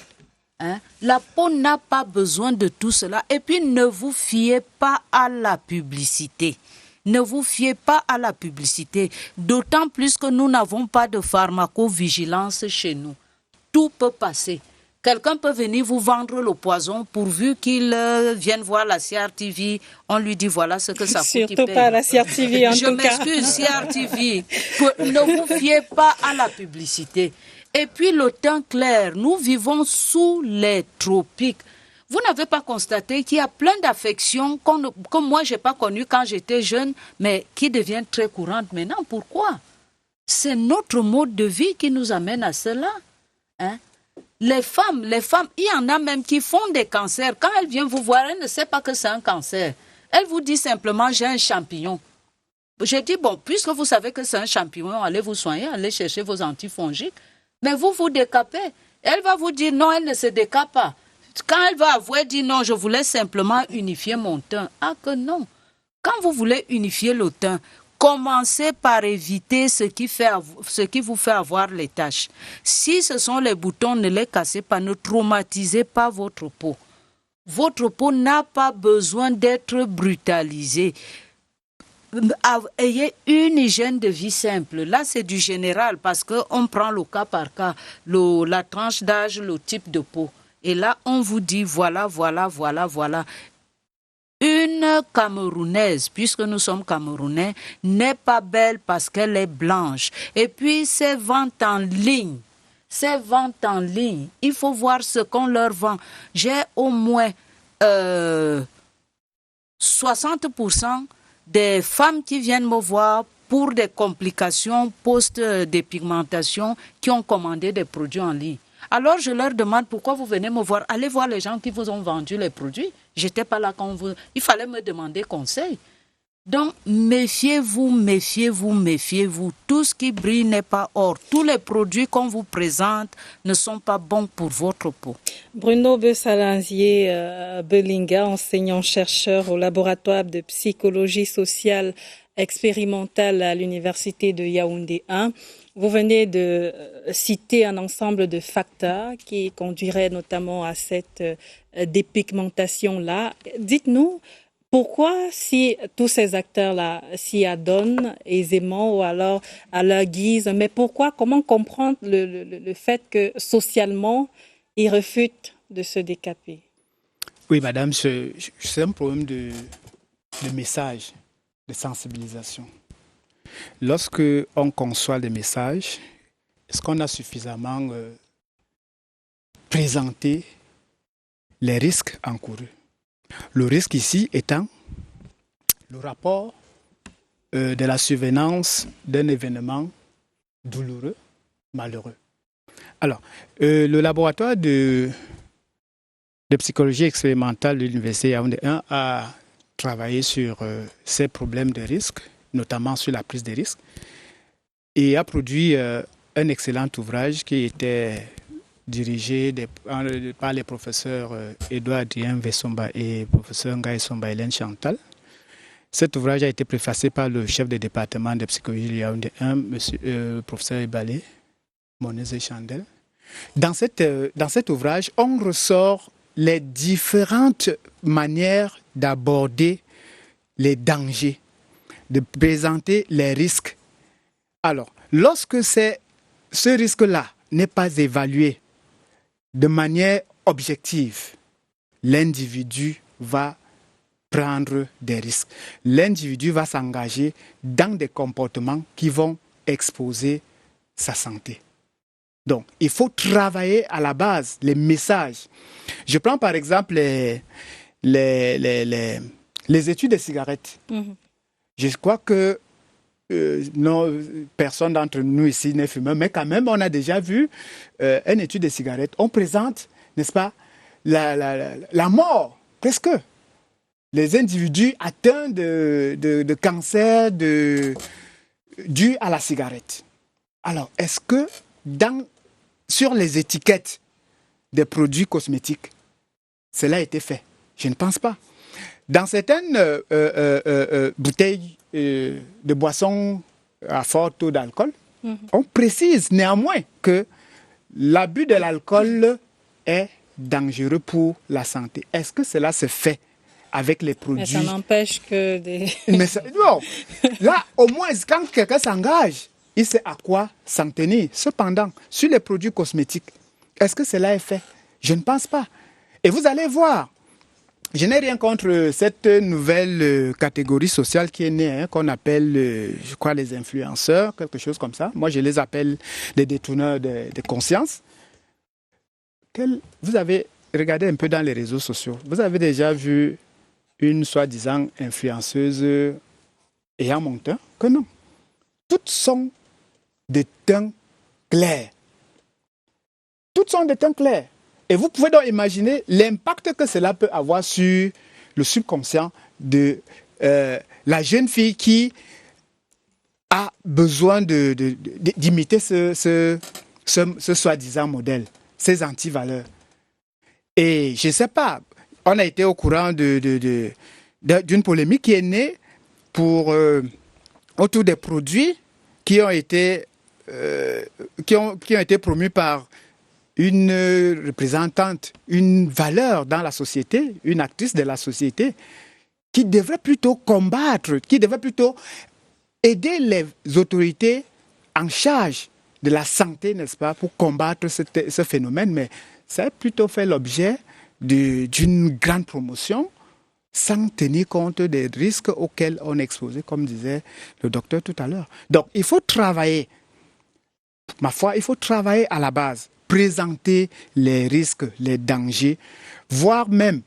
Speaker 2: Hein? La peau n'a pas besoin de tout cela. Et puis, ne vous fiez pas à la publicité. Ne vous fiez pas à la publicité, d'autant plus que nous n'avons pas de pharmacovigilance chez nous. Tout peut passer. Quelqu'un peut venir vous vendre le poison pourvu qu'il vienne voir la CRTV. On lui dit voilà ce que ça coûte.
Speaker 1: Surtout pas la CRTV en tout cas.
Speaker 2: Je m'excuse, CRTV. Ne vous fiez pas à la publicité. Et puis le teint clair, nous vivons sous les tropiques. Vous n'avez pas constaté qu'il y a plein d'affections que moi, je n'ai pas connues quand j'étais jeune, mais qui deviennent très courantes maintenant. Pourquoi? C'est notre mode de vie qui nous amène à cela. Hein? Les femmes, il y en a même qui font des cancers. Quand elles viennent vous voir, elles ne savent pas que c'est un cancer. Elles vous disent simplement, j'ai un champignon. J'ai dit, bon, puisque vous savez que c'est un champignon, allez vous soigner, allez chercher vos antifongiques. Mais vous vous décapez. Elle va vous dire, non, elle ne se décape pas. Quand elle va avouer, dire, non, je voulais simplement unifier mon teint. Ah que non. Quand vous voulez unifier le teint, commencez par éviter ce qui vous fait avoir les taches. Si ce sont les boutons, ne les cassez pas, ne traumatisez pas votre peau. Votre peau n'a pas besoin d'être brutalisée. Ayez une hygiène de vie simple. Là, c'est du général parce qu'on prend le cas par cas, la tranche d'âge, le type de peau. Et là, on vous dit voilà. Une Camerounaise, puisque nous sommes Camerounais, n'est pas belle parce qu'elle est blanche. Et puis, ces ventes en ligne, il faut voir ce qu'on leur vend. J'ai au moins 60% des femmes qui viennent me voir pour des complications post-dépigmentation qui ont commandé des produits en ligne. Alors je leur demande pourquoi vous venez me voir. Allez voir les gens qui vous ont vendu les produits. J'étais pas là quand il fallait me demander conseil. Donc méfiez-vous. Tout ce qui brille n'est pas or. Tous les produits qu'on vous présente ne sont pas bons pour votre peau.
Speaker 1: Bruno Besalanzier-Belinga, enseignant-chercheur au laboratoire de psychologie sociale expérimentale à l'université de Yaoundé 1. Vous venez de citer un ensemble de facteurs qui conduiraient notamment à cette dépigmentation-là. Dites-nous, pourquoi, si tous ces acteurs-là s'y adonnent aisément ou alors à leur guise, mais comment comprendre le fait que socialement, ils refutent de se décaper?
Speaker 7: Oui, madame, c'est un problème de message, de sensibilisation. Lorsque on conçoit des messages, est-ce qu'on a suffisamment présenté les risques encourus? Le risque ici étant le rapport de la survenance d'un événement douloureux, malheureux. Alors, le laboratoire de psychologie expérimentale de l'Université Yaoundé 1 a travaillé sur ces problèmes de risque, notamment sur la prise des risques, et a produit un excellent ouvrage qui était dirigé par les professeurs Edouard Adrien Vessomba et professeur Ngaï Somba Hélène Chantal. Cet ouvrage a été préfacé par le chef de département de psychologie de Yaoundé 1, professeur Ebalé, Monese Chandel. Dans cet ouvrage, on ressort les différentes manières d'aborder les dangers, de présenter les risques. Alors, lorsque ce risque-là n'est pas évalué de manière objective, l'individu va prendre des risques. L'individu va s'engager dans des comportements qui vont exposer sa santé. Donc, il faut travailler à la base les messages. Je prends par exemple les études des cigarettes. Je crois que personne d'entre nous ici n'est fumeur, mais quand même, on a déjà vu une étude des cigarettes. On présente, n'est-ce pas, la mort, presque. Les individus atteints de cancer dû à la cigarette. Alors, est-ce que sur les étiquettes des produits cosmétiques, cela a été fait? Je ne pense pas. Dans certaines bouteilles de boissons à fort taux d'alcool, on précise néanmoins que l'abus de l'alcool est dangereux pour la santé. Est-ce que cela se fait avec les produits?
Speaker 1: Mais ça n'empêche que
Speaker 7: non. Là, au moins, quand quelqu'un s'engage, il sait à quoi s'en tenir. Cependant, sur les produits cosmétiques, est-ce que cela est fait? Je ne pense pas. Et vous allez voir, je n'ai rien contre cette nouvelle catégorie sociale qui est née, qu'on appelle, je crois, les influenceurs, quelque chose comme ça. Moi, je les appelle les détourneurs de conscience. Vous avez regardez un peu dans les réseaux sociaux. Vous avez déjà vu une soi-disant influenceuse ayant mon teint? Que non. Toutes sont de teint clair. Toutes sont de teint clair. Et vous pouvez donc imaginer l'impact que cela peut avoir sur le subconscient de la jeune fille qui a besoin d'imiter ce soi-disant modèle, ces antivaleurs. Et je ne sais pas, on a été au courant d'une polémique qui est née autour des produits qui ont été promus par une représentante, une valeur dans la société, une actrice de la société, qui devrait plutôt combattre, qui devrait plutôt aider les autorités en charge de la santé, n'est-ce pas, pour combattre ce phénomène. Mais ça a plutôt fait l'objet d'une grande promotion sans tenir compte des risques auxquels on est exposé, comme disait le docteur tout à l'heure. Donc, il faut travailler, ma foi, il faut travailler à la base, présenter les risques, les dangers, voire même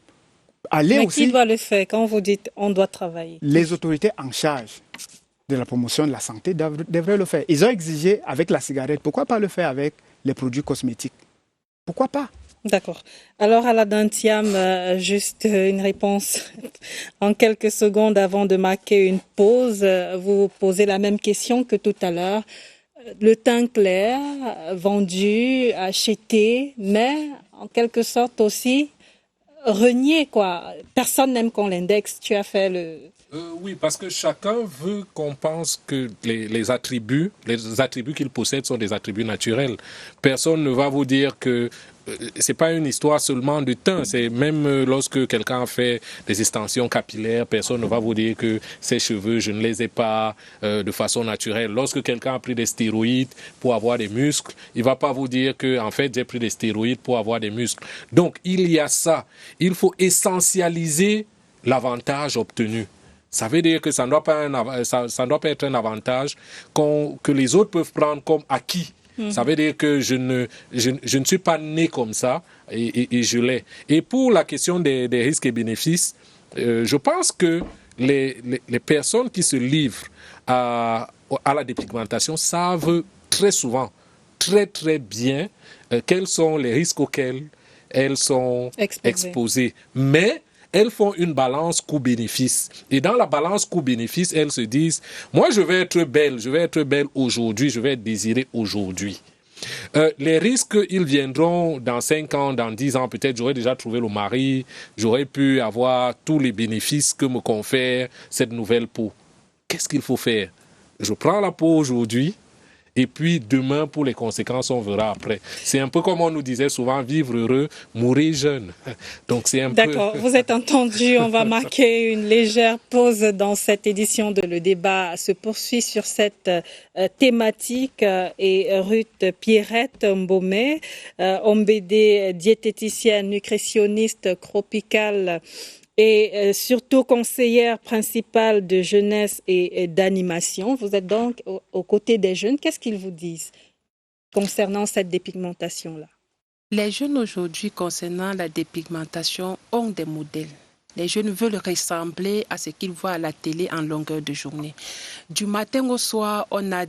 Speaker 7: aller aussi...
Speaker 1: Mais qui doit le faire quand vous dites on doit travailler?
Speaker 7: Les autorités en charge de la promotion de la santé devraient le faire. Ils ont exigé avec la cigarette, pourquoi pas le faire avec les produits cosmétiques? Pourquoi pas?
Speaker 1: D'accord. Alors, Aladin Thiam, juste une réponse en quelques secondes avant de marquer une pause. Vous posez la même question que tout à l'heure. Le teint clair, vendu, acheté, mais en quelque sorte aussi renié, quoi. Personne n'aime qu'on l'indexe. Tu as fait le...
Speaker 4: Oui, parce que chacun veut qu'on pense que les attributs qu'il possède sont des attributs naturels. Personne ne va vous dire que c'est pas une histoire seulement de teint. C'est même lorsque quelqu'un fait des extensions capillaires, personne ne va vous dire que ses cheveux, je ne les ai pas de façon naturelle. Lorsque quelqu'un a pris des stéroïdes pour avoir des muscles, il va pas vous dire que en fait j'ai pris des stéroïdes pour avoir des muscles. Donc il y a ça. Il faut essentialiser l'avantage obtenu. Ça veut dire que ça ne doit pas être un avantage que les autres peuvent prendre comme acquis. Ça veut dire que je ne suis pas né comme ça et je l'ai. Et pour la question des risques et bénéfices, je pense que les personnes qui se livrent à la dépigmentation savent très souvent, très très bien quels sont les risques auxquels elles sont exposées. Mais elles font une balance coût-bénéfice. Et dans la balance coût-bénéfice, elles se disent, moi je vais être belle aujourd'hui, je vais être désirée aujourd'hui. Les risques, ils viendront dans 5 ans, dans 10 ans, peut-être j'aurai déjà trouvé le mari, j'aurai pu avoir tous les bénéfices que me confère cette nouvelle peau. Qu'est-ce qu'il faut faire? Je prends la peau aujourd'hui, et puis demain, pour les conséquences, on verra après. C'est un peu comme on nous disait souvent, vivre heureux, mourir jeune. Donc c'est un peu...
Speaker 1: D'accord, vous êtes entendu. On va marquer une légère pause dans cette édition de Le Débat se poursuit sur cette thématique. Et Ruth Pierrette Mbomé, Ombédé, diététicienne, nutritionniste, Cropical, et surtout conseillère principale de jeunesse et d'animation. Vous êtes donc aux côtés des jeunes. Qu'est-ce qu'ils vous disent concernant cette dépigmentation-là?
Speaker 3: Les jeunes aujourd'hui, concernant la dépigmentation, ont des modèles. Les jeunes veulent ressembler à ce qu'ils voient à la télé en longueur de journée. Du matin au soir, on a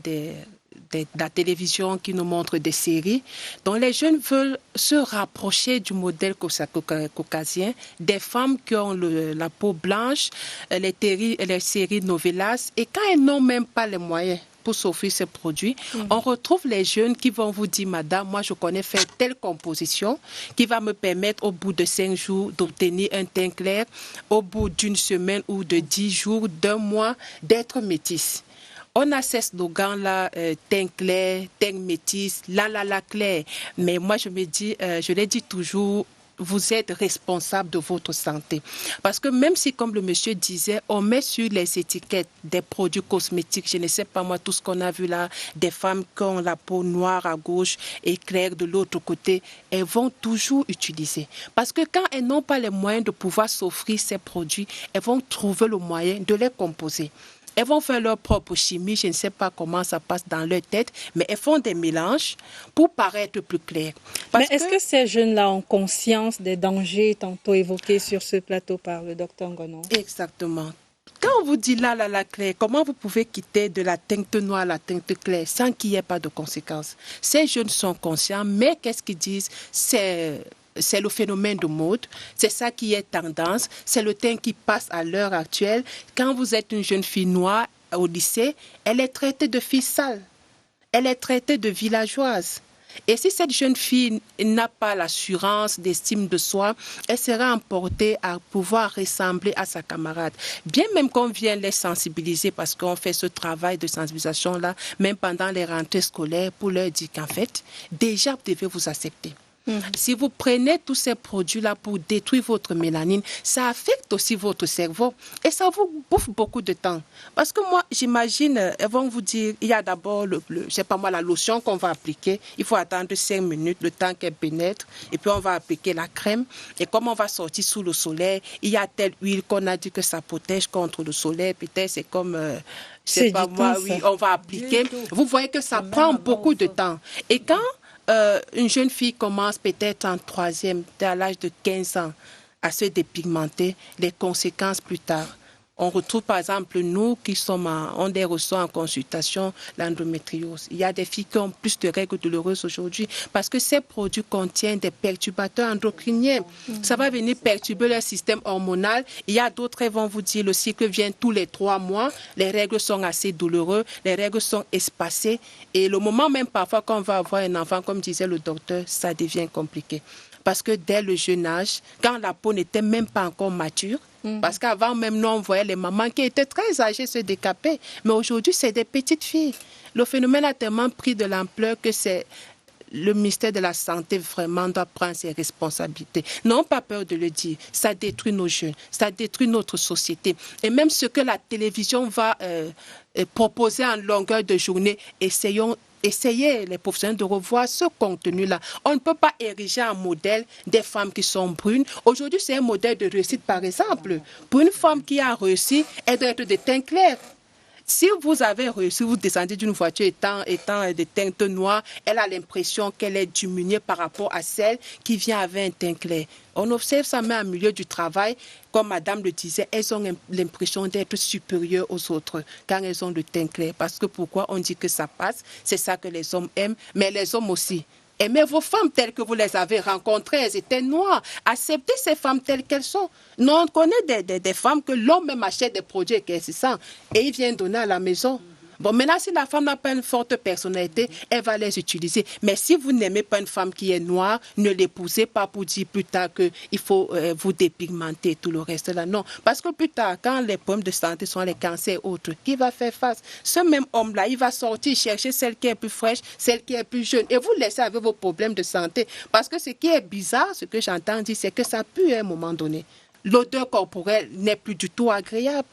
Speaker 3: la télévision qui nous montre des séries dont les jeunes veulent se rapprocher du modèle caucasien, des femmes qui ont la peau blanche, les séries novelas, et quand elles n'ont même pas les moyens pour s'offrir ces produits, on retrouve les jeunes qui vont vous dire, madame, moi je connais faire telle composition qui va me permettre au bout de 5 jours d'obtenir un teint clair, au bout d'une semaine ou de 10 jours, d'un mois, d'être métisse. On a ces slogans-là, teint clair, teint métis, la clair. Mais moi, je me dis, je l'ai dit toujours, vous êtes responsable de votre santé. Parce que même si, comme le monsieur disait, on met sur les étiquettes des produits cosmétiques, je ne sais pas moi, tout ce qu'on a vu là, des femmes qui ont la peau noire à gauche et claire de l'autre côté, elles vont toujours utiliser. Parce que quand elles n'ont pas les moyens de pouvoir s'offrir ces produits, elles vont trouver le moyen de les composer. Elles vont faire leur propre chimie, je ne sais pas comment ça passe dans leur tête, mais elles font des mélanges pour paraître plus claires.
Speaker 1: Mais est-ce que ces jeunes-là ont conscience des dangers tantôt évoqués sur ce plateau par le docteur Ngono?
Speaker 3: Exactement. Quand on vous dit la claire, comment vous pouvez quitter de la teinte noire à la teinte claire sans qu'il n'y ait pas de conséquences? Ces jeunes sont conscients, mais qu'est-ce qu'ils disent? C'est le phénomène de mode, c'est ça qui est tendance, c'est le teint qui passe à l'heure actuelle. Quand vous êtes une jeune fille noire au lycée, elle est traitée de fille sale, elle est traitée de villageoise. Et si cette jeune fille n'a pas l'assurance d'estime de soi, elle sera emportée à pouvoir ressembler à sa camarade. Bien même qu'on vienne les sensibiliser, parce qu'on fait ce travail de sensibilisation-là, même pendant les rentrées scolaires, pour leur dire qu'en fait, déjà, vous devez vous accepter. Si vous prenez tous ces produits-là pour détruire votre mélanine, ça affecte aussi votre cerveau et ça vous bouffe beaucoup de temps. Parce que moi, j'imagine, elles vont vous dire, il y a d'abord, je sais pas moi, la lotion qu'on va appliquer. Il faut attendre 5 minutes, le temps qu'elle pénètre. Et puis, on va appliquer la crème. Et comme on va sortir sous le soleil, il y a telle huile qu'on a dit que ça protège contre le soleil. Peut-être c'est comme... c'est pas moi, oui, on va appliquer. Vous voyez que ça prend beaucoup de temps. Et quand une jeune fille commence peut-être en troisième, à l'âge de 15 ans, à se dépigmenter, les conséquences plus tard. On retrouve par exemple nous qui sommes on les reçoit en consultation l'endométriose. Il y a des filles qui ont plus de règles douloureuses aujourd'hui parce que ces produits contiennent des perturbateurs endocriniens. Ça va venir perturber leur système hormonal. Il y a d'autres qui vont vous dire le cycle vient tous les 3 mois. Les règles sont assez douloureuses, les règles sont espacées. Et le moment même parfois quand on va avoir un enfant, comme disait le docteur, ça devient compliqué. Parce que dès le jeune âge, quand la peau n'était même pas encore mature, parce qu'avant même, nous, on voyait les mamans qui étaient très âgées se décaper. Mais aujourd'hui, c'est des petites filles. Le phénomène a tellement pris de l'ampleur que c'est le ministère de la Santé vraiment doit prendre ses responsabilités. N'ayons pas peur de le dire. Ça détruit nos jeunes, ça détruit notre société. Et même ce que la télévision va proposer en longueur de journée, essayez, les professionnels, de revoir ce contenu-là. On ne peut pas ériger un modèle des femmes qui sont brunes. Aujourd'hui, c'est un modèle de réussite, par exemple. Pour une femme qui a réussi, elle doit être de teint clair. Si vous avez réussi, vous descendez d'une voiture étant de teinte noire, elle a l'impression qu'elle est diminuée par rapport à celle qui vient avec un teint clair. On observe ça même au milieu du travail. Comme madame le disait, elles ont l'impression d'être supérieures aux autres quand elles ont le teint clair. Parce que pourquoi on dit que ça passe? C'est ça que les hommes aiment, mais les hommes aussi. Aimez vos femmes telles que vous les avez rencontrées, elles étaient noires. Acceptez ces femmes telles qu'elles sont. Nous, on connaît des femmes que l'homme même achète des produits qu'elle se sent et il vient donner à la maison. Bon, maintenant, si la femme n'a pas une forte personnalité, elle va les utiliser. Mais si vous n'aimez pas une femme qui est noire, ne l'épousez pas pour dire plus tard qu'il faut vous dépigmenter, tout le reste là. Non, parce que plus tard, quand les problèmes de santé sont les cancers et autres, qui va faire face? Ce même homme-là, il va sortir chercher celle qui est plus fraîche, celle qui est plus jeune. Et vous laissez avec vos problèmes de santé. Parce que ce qui est bizarre, ce que j'entends dire, c'est que ça pue à un moment donné. L'odeur corporelle n'est plus du tout agréable.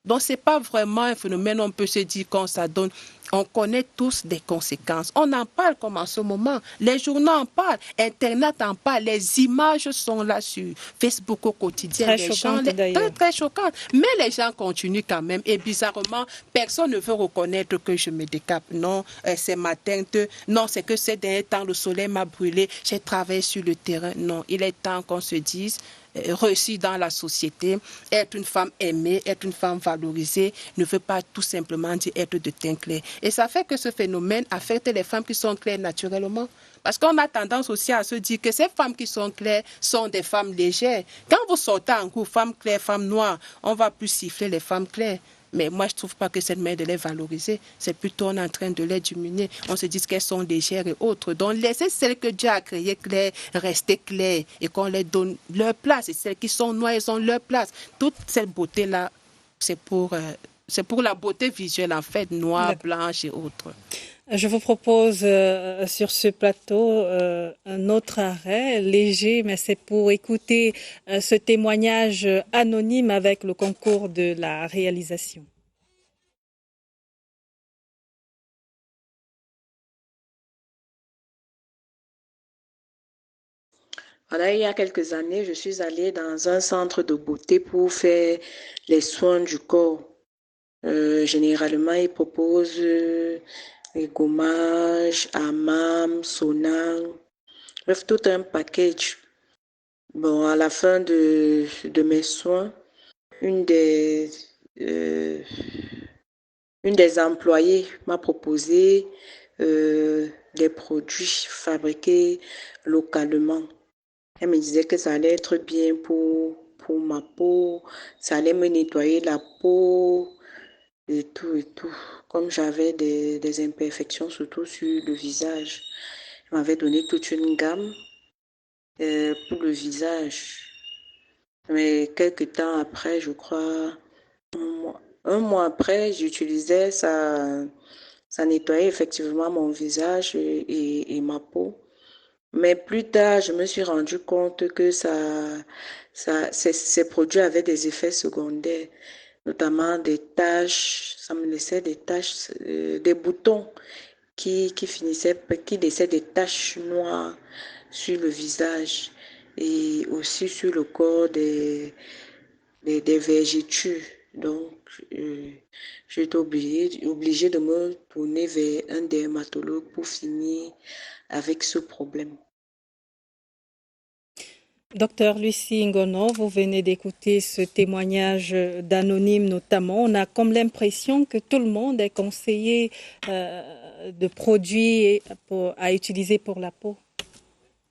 Speaker 3: Donc, ce n'est pas vraiment un phénomène, on peut se dire qu'on s'adonne. On connaît tous des conséquences. On en parle comme en ce moment. Les journaux en parlent, Internet en parle, les images sont là sur Facebook au quotidien.
Speaker 1: Très choquantes d'ailleurs.
Speaker 3: Très choquantes. Mais les gens continuent quand même. Et bizarrement, personne ne veut reconnaître que je me décape. Non, c'est ma teinte. Non, c'est que ces derniers temps, le soleil m'a brûlé. J'ai travaillé sur le terrain. Non, il est temps qu'on se dise réussir dans la société, être une femme aimée, être une femme valorisée, ne veut pas tout simplement dire être de teint clair. Et ça fait que ce phénomène affecte les femmes qui sont claires naturellement. Parce qu'on a tendance aussi à se dire que ces femmes qui sont claires sont des femmes légères. Quand vous sortez en groupe, femmes claires, femmes noires, on va plus siffler les femmes claires. Mais moi, je ne trouve pas que c'est une manière de les valoriser. C'est plutôt on est en train de les diminuer. On se dit qu'elles sont légères et autres. Donc, laissez celles que Dieu a créées claires rester claires et qu'on les donne leur place. Et celles qui sont noires, elles ont leur place. Toute cette beauté-là, c'est pour la beauté visuelle, en fait, noire, blanche et autres.
Speaker 1: Je vous propose sur ce plateau un autre arrêt léger, mais c'est pour écouter ce témoignage anonyme avec le concours de la réalisation.
Speaker 8: Voilà, il y a quelques années, je suis allée dans un centre de beauté pour faire les soins du corps. Généralement, ils proposent les gommages, hammam, sauna, bref, tout un package. Bon, à la fin de mes soins, une des employées m'a proposé des produits fabriqués localement. Elle me disait que ça allait être bien pour ma peau, ça allait me nettoyer la peau et tout et tout. Comme j'avais des imperfections, surtout sur le visage, elle m'avait donné toute une gamme pour le visage. Mais quelques temps après, je crois, un mois après, j'utilisais ça nettoyait effectivement mon visage et ma peau. Mais plus tard, je me suis rendu compte que ces produits avaient des effets secondaires, notamment des taches, ça me laissait des taches, des boutons qui laissaient des taches noires sur le visage et aussi sur le corps des vergetures. Donc, j'étais obligée de me tourner vers un dermatologue pour finir avec ce problème.
Speaker 1: Docteur Lucie Ngono, vous venez d'écouter ce témoignage d'anonyme notamment. On a comme l'impression que tout le monde est conseillé de produits à utiliser pour la peau.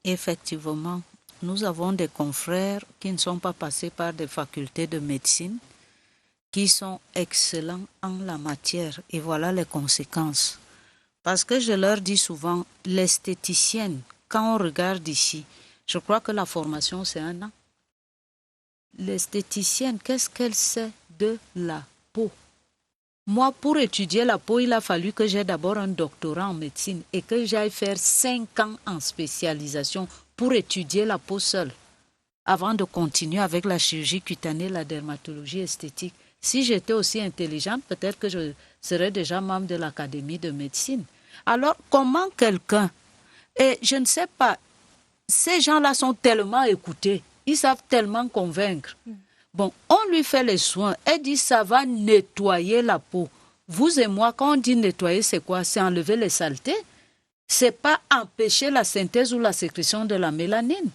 Speaker 2: Effectivement, nous avons des confrères qui ne sont pas passés par des facultés de médecine, qui sont excellents en la matière. Et voilà les conséquences. Parce que je leur dis souvent, l'esthéticienne, quand on regarde ici, je crois que la formation, c'est 1 an. L'esthéticienne, qu'est-ce qu'elle sait de la peau? Moi, pour étudier la peau, il a fallu que j'aie d'abord un doctorat en médecine et que j'aille faire 5 ans en spécialisation pour étudier la peau seule, avant de continuer avec la chirurgie cutanée, la dermatologie esthétique. Si j'étais aussi intelligente, peut-être que je serais déjà membre de l'Académie de médecine. Alors, comment quelqu'un... Et je ne sais pas, ces gens-là sont tellement écoutés, ils savent tellement convaincre. Bon, on lui fait les soins, elle dit ça va nettoyer la peau. Vous et moi, quand on dit nettoyer, c'est quoi? C'est enlever les saletés. C'est pas empêcher la synthèse ou la sécrétion de la mélanine.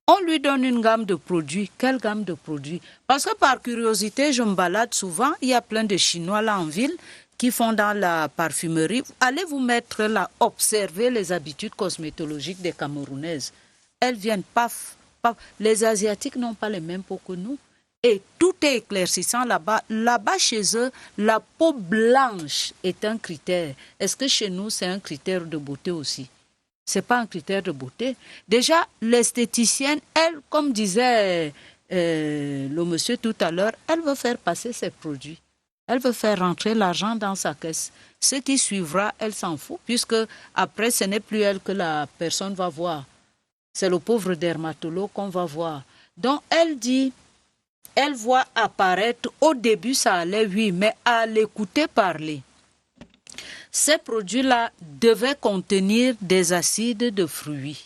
Speaker 2: On lui donne une gamme de produits. Quelle gamme de produits? Parce que par curiosité, je me balade souvent, il y a plein de Chinois là en ville qui font dans la parfumerie. Allez vous mettre là, observer les habitudes cosmétologiques des Camerounaises. Elles viennent, paf, paf. Les Asiatiques n'ont pas les mêmes peaux que nous. Et tout est éclaircissant là-bas. Là-bas, chez eux, la peau blanche est un critère. Est-ce que chez nous, c'est un critère de beauté aussi? Ce n'est pas un critère de beauté. Déjà, l'esthéticienne, elle, comme disait le monsieur tout à l'heure, elle veut faire passer ses produits. Elle veut faire rentrer l'argent dans sa caisse. Ce qui suivra, elle s'en fout, puisque après, ce n'est plus elle que la personne va voir. C'est le pauvre dermatologue qu'on va voir. Donc, elle dit, elle voit apparaître, au début, ça allait, oui, mais à l'écouter parler. Ces produits-là devaient contenir des acides de fruits.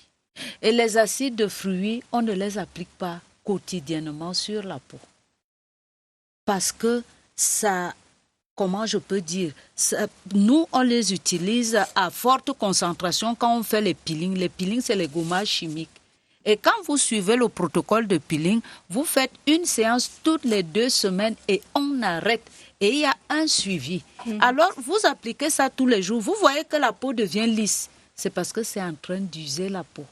Speaker 2: Et les acides de fruits, on ne les applique pas quotidiennement sur la peau. Parce que ça, comment je peux dire, ça, nous, on les utilise à forte concentration quand on fait les peelings. Les peelings, c'est les gommages chimiques. Et quand vous suivez le protocole de peeling, vous faites une séance toutes les 2 semaines et on arrête. Et il y a un suivi. Alors, vous appliquez ça tous les jours. Vous voyez que la peau devient lisse. C'est parce que c'est en train d'user la peau.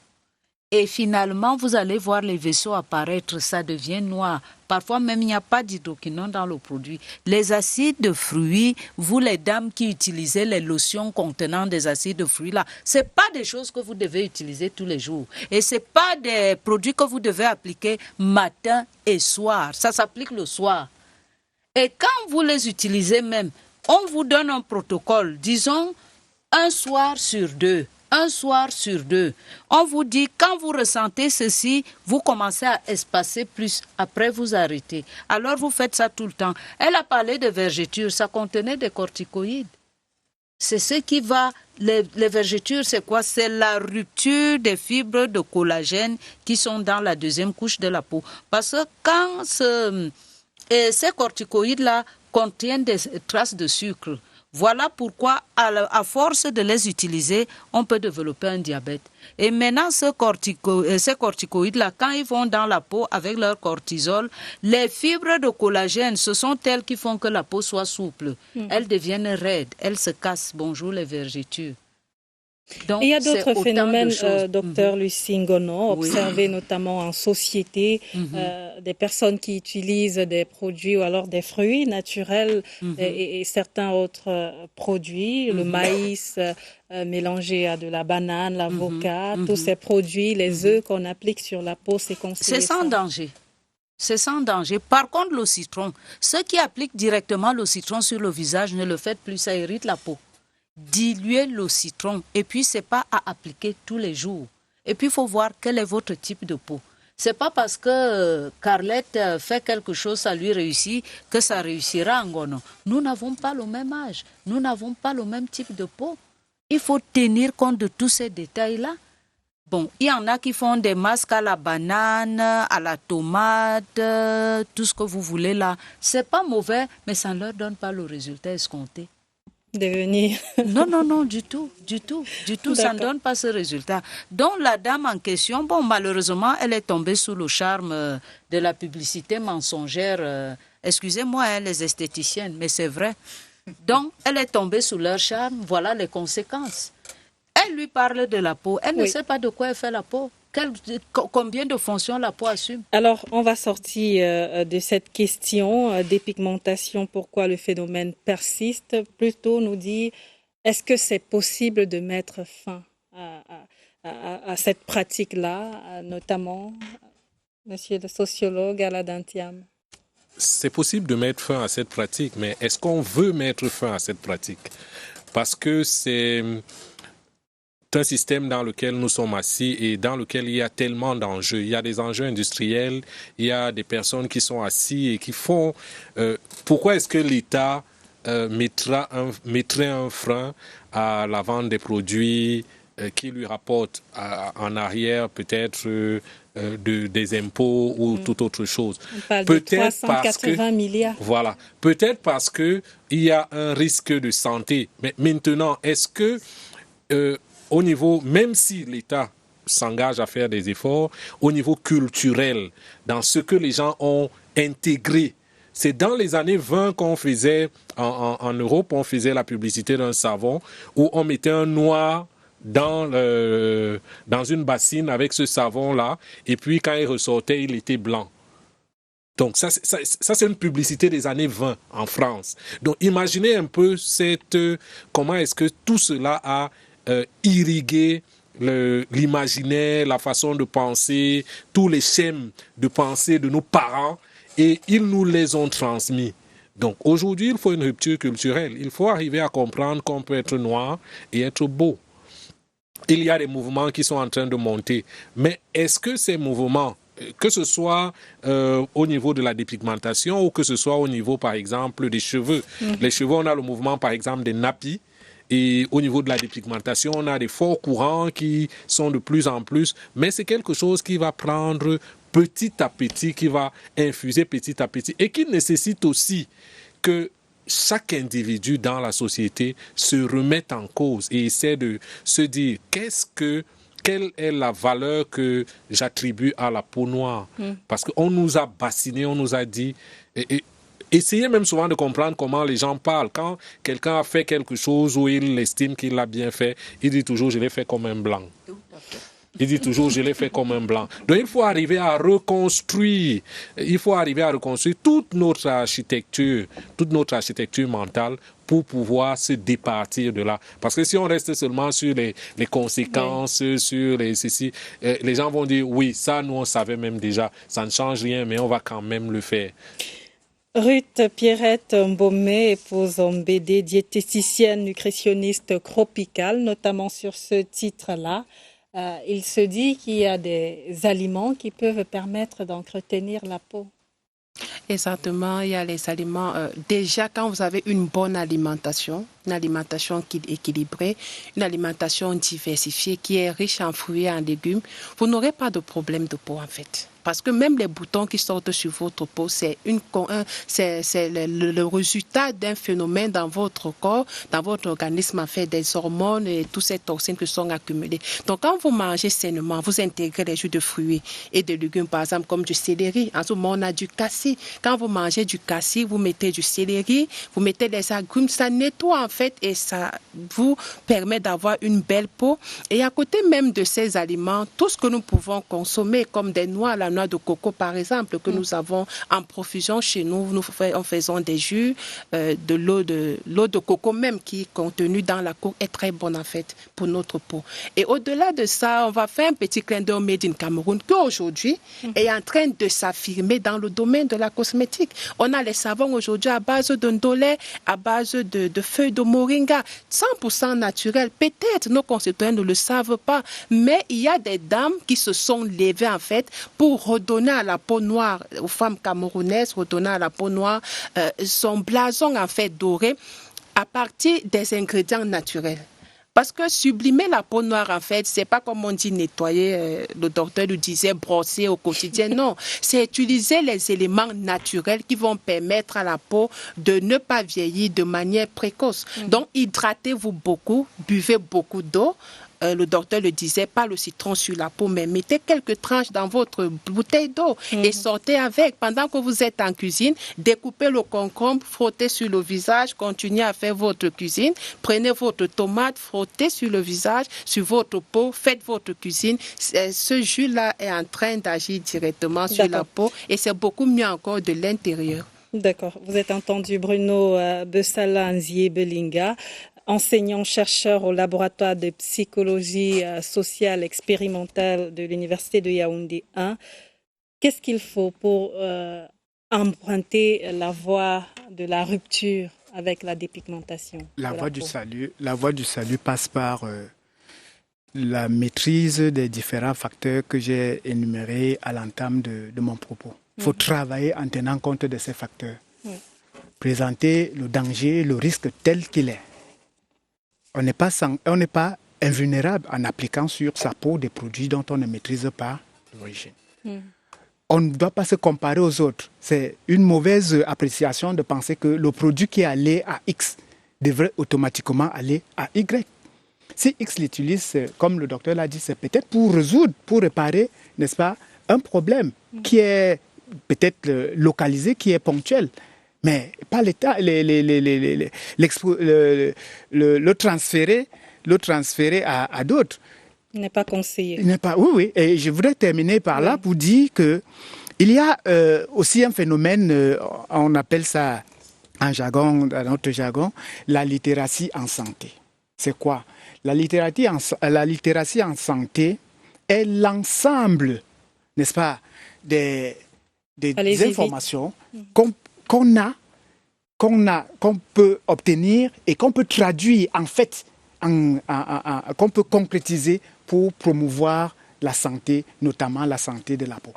Speaker 2: Et finalement, vous allez voir les vaisseaux apparaître. Ça devient noir. Parfois même, il n'y a pas d'hydroquinone dans le produit. Les acides de fruits, vous les dames qui utilisez les lotions contenant des acides de fruits, là, ce n'est pas des choses que vous devez utiliser tous les jours. Et ce n'est pas des produits que vous devez appliquer matin et soir. Ça s'applique le soir. Et quand vous les utilisez même, on vous donne un protocole, disons, 1 soir sur 2. 1 soir sur 2. On vous dit, quand vous ressentez ceci, vous commencez à espacer plus. Après, vous arrêtez. Alors, vous faites ça tout le temps. Elle a parlé de vergetures. Ça contenait des corticoïdes. C'est ce qui va... Les vergetures, c'est quoi? C'est la rupture des fibres de collagène qui sont dans la 2e couche de la peau. Parce que quand ces corticoïdes-là contiennent des traces de sucre. Voilà pourquoi, à force de les utiliser, on peut développer un diabète. Et maintenant, ces corticoïdes-là, quand ils vont dans la peau avec leur cortisol, les fibres de collagène, ce sont elles qui font que la peau soit souple. Elles deviennent raides, elles se cassent. Bonjour les vergetures.
Speaker 1: Donc, il y a d'autres phénomènes, docteur Lucie Ngono, observés notamment en société, des personnes qui utilisent des produits ou alors des fruits naturels et certains autres produits, le maïs mélangé à de la banane, l'avocat, tous ces produits, les œufs qu'on applique sur la peau, c'est conseillé.
Speaker 2: C'est sans danger. C'est sans danger. Par contre, le citron, ceux qui appliquent directement le citron sur le visage, ne le faites plus, ça irrite la peau. Diluez le citron et puis c'est pas à appliquer tous les jours. Et puis il faut voir quel est votre type de peau. C'est pas parce que Carlette fait quelque chose, ça lui réussit, que ça réussira en Ngono. Nous n'avons pas le même âge, nous n'avons pas le même type de peau. Il faut tenir compte de tous ces détails-là. Bon, il y en a qui font des masques à la banane, à la tomate, tout ce que vous voulez là. C'est pas mauvais, mais ça ne leur donne pas le résultat escompté.
Speaker 1: Devenir.
Speaker 2: Non, du tout. Ça ne donne pas ce résultat. Donc la dame en question, bon, malheureusement, elle est tombée sous le charme de la publicité mensongère. Excusez-moi, les esthéticiennes, mais c'est vrai. Donc, elle est tombée sous leur charme, voilà les conséquences. Elle lui parle de la peau, elle ne sait pas de quoi elle fait la peau. Combien de fonctions la peau assume?
Speaker 1: Alors, on va sortir de cette question dépigmentation, pourquoi le phénomène persiste. Plutôt nous dit, est-ce que c'est possible de mettre fin à cette pratique-là, notamment, monsieur le sociologue Aladin Thiam?
Speaker 4: C'est possible de mettre fin à cette pratique, mais est-ce qu'on veut mettre fin à cette pratique? Parce que c'est un système dans lequel nous sommes assis et dans lequel il y a tellement d'enjeux. Il y a des enjeux industriels, il y a des personnes qui sont assises et qui font... pourquoi est-ce que l'État mettrait un frein à la vente des produits qui lui rapportent en arrière peut-être des impôts ou toute autre chose?
Speaker 1: On parle de 380 milliards.
Speaker 4: Voilà. Peut-être parce qu'il y a un risque de santé. Mais maintenant, est-ce que... au niveau, même si l'État s'engage à faire des efforts, au niveau culturel, dans ce que les gens ont intégré, c'est dans les années 20 qu'on faisait, en Europe, on faisait la publicité d'un savon où on mettait un noir dans une bassine avec ce savon-là, et puis quand il ressortait, il était blanc. Donc ça c'est une publicité des années 20 en France. Donc imaginez un peu comment est-ce que tout cela a irriguer l'imaginaire, la façon de penser, tous les schèmes de pensée de nos parents, et ils nous les ont transmis. Donc aujourd'hui, il faut une rupture culturelle. Il faut arriver à comprendre qu'on peut être noir et être beau. Il y a des mouvements qui sont en train de monter. Mais est-ce que ces mouvements, que ce soit au niveau de la dépigmentation ou que ce soit au niveau, par exemple, des cheveux. Les cheveux, on a le mouvement, par exemple, des nappies. Et au niveau de la dépigmentation, on a des forts courants qui sont de plus en plus. Mais c'est quelque chose qui va prendre petit à petit, qui va infuser petit à petit. Et qui nécessite aussi que chaque individu dans la société se remette en cause et essaie de se dire quelle est la valeur que j'attribue à la peau noire. Parce qu'on nous a bassinés, on nous a dit... Essayez même souvent de comprendre comment les gens parlent. Quand quelqu'un a fait quelque chose où il estime qu'il l'a bien fait, il dit toujours « je l'ai fait comme un blanc ». Il dit toujours « je l'ai fait comme un blanc ». Donc il faut arriver à reconstruire. Il faut arriver à reconstruire toute notre architecture mentale pour pouvoir se départir de là. Parce que si on reste seulement sur les conséquences, sur ceci, les gens vont dire « oui, ça nous on savait même déjà, ça ne change rien, mais on va quand même le faire ».
Speaker 1: Ruth Pierrette Mbomé, épouse Mbédé, diététicienne, nutritionniste tropicale, notamment sur ce titre-là. Il se dit qu'il y a des aliments qui peuvent permettre d'entretenir la peau.
Speaker 3: Exactement, il y a les aliments. Déjà, quand vous avez une bonne alimentation, une alimentation équilibrée, une alimentation diversifiée qui est riche en fruits et en légumes, vous n'aurez pas de problème de peau en fait. Parce que même les boutons qui sortent sur votre peau, c'est le résultat d'un phénomène dans votre corps, dans votre organisme, en fait, des hormones et toutes ces toxines qui sont accumulées. Donc, quand vous mangez sainement, vous intégrez les jus de fruits et de légumes, par exemple, comme du céleri. En ce moment, on a du cassis. Quand vous mangez du cassis, vous mettez du céleri, vous mettez les agrumes, ça nettoie, en fait, et ça vous permet d'avoir une belle peau. Et à côté même de ces aliments, tout ce que nous pouvons consommer, comme des noix, la noix de coco par exemple, que nous avons en profusion chez nous, nous faisons des jus, de l'eau de coco même qui est contenue dans la coco est très bonne en fait pour notre peau. Et au-delà de ça, on va faire un petit clin d'œil au Made in Cameroun qui aujourd'hui est en train de s'affirmer dans le domaine de la cosmétique. On a les savons aujourd'hui à base de ndolé, à base de feuilles de moringa, 100% naturel. Peut-être nos concitoyens ne le savent pas, mais il y a des dames qui se sont levées en fait pour redonner à la peau noire, aux femmes camerounaises, redonner à la peau noire son blason en fait doré à partir des ingrédients naturels. Parce que sublimer la peau noire, en fait, c'est pas comme on dit nettoyer, le docteur nous disait brosser au quotidien. Non, c'est utiliser les éléments naturels qui vont permettre à la peau de ne pas vieillir de manière précoce. Donc, hydratez-vous beaucoup, buvez beaucoup d'eau. Le docteur le disait, pas le citron sur la peau, mais mettez quelques tranches dans votre bouteille d'eau et sortez avec. Pendant que vous êtes en cuisine, découpez le concombre, frottez sur le visage, continuez à faire votre cuisine. Prenez votre tomate, frottez sur le visage, sur votre peau, faites votre cuisine. Ce jus-là est en train d'agir directement sur la peau et c'est beaucoup mieux encore de l'intérieur.
Speaker 1: D'accord. Vous êtes entendu Bruno Bessala Nzié-Belinga, enseignant-chercheur au laboratoire de psychologie sociale expérimentale de l'Université de Yaoundé 1. Qu'est-ce qu'il faut pour emprunter la voie de la rupture avec la dépigmentation?
Speaker 7: La voie du salut passe par la maîtrise des différents facteurs que j'ai énumérés à l'entame de mon propos. Il faut travailler en tenant compte de ces facteurs. Présenter le danger, le risque tel qu'il est. On n'est pas invulnérable en appliquant sur sa peau des produits dont on ne maîtrise pas l'origine. On ne doit pas se comparer aux autres. C'est une mauvaise appréciation de penser que le produit qui est allé à X devrait automatiquement aller à Y. Si X l'utilise, comme le docteur l'a dit, c'est peut-être pour résoudre, pour réparer, n'est-ce pas, un problème qui est peut-être localisé, qui est ponctuel. Mais pas l'État, le transférer à d'autres.
Speaker 1: Il n'est pas conseillé.
Speaker 7: Oui. Et je voudrais terminer par là pour dire qu'il y a aussi un phénomène, on appelle ça en jargon, dans notre jargon, la littératie en santé. C'est quoi? La littératie en santé est l'ensemble, n'est-ce pas, des informations qu'on peut obtenir et qu'on peut traduire en fait, qu'on peut concrétiser pour promouvoir la santé, notamment la santé de la peau.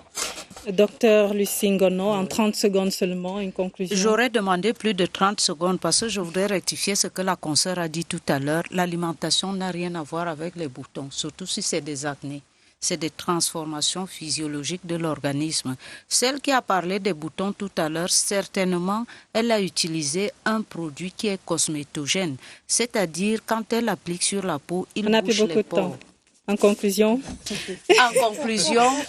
Speaker 1: Docteur Lucie Ngono, en 30 secondes seulement, une conclusion.
Speaker 2: J'aurais demandé plus de 30 secondes parce que je voudrais rectifier ce que la consoeur a dit tout à l'heure. L'alimentation n'a rien à voir avec les boutons, surtout si c'est des acnés. C'est des transformations physiologiques de l'organisme. Celle qui a parlé des boutons tout à l'heure, certainement, elle a utilisé un produit qui est cosmétogène. C'est-à-dire, quand elle applique sur la peau, il bouche les pores.
Speaker 1: En conclusion,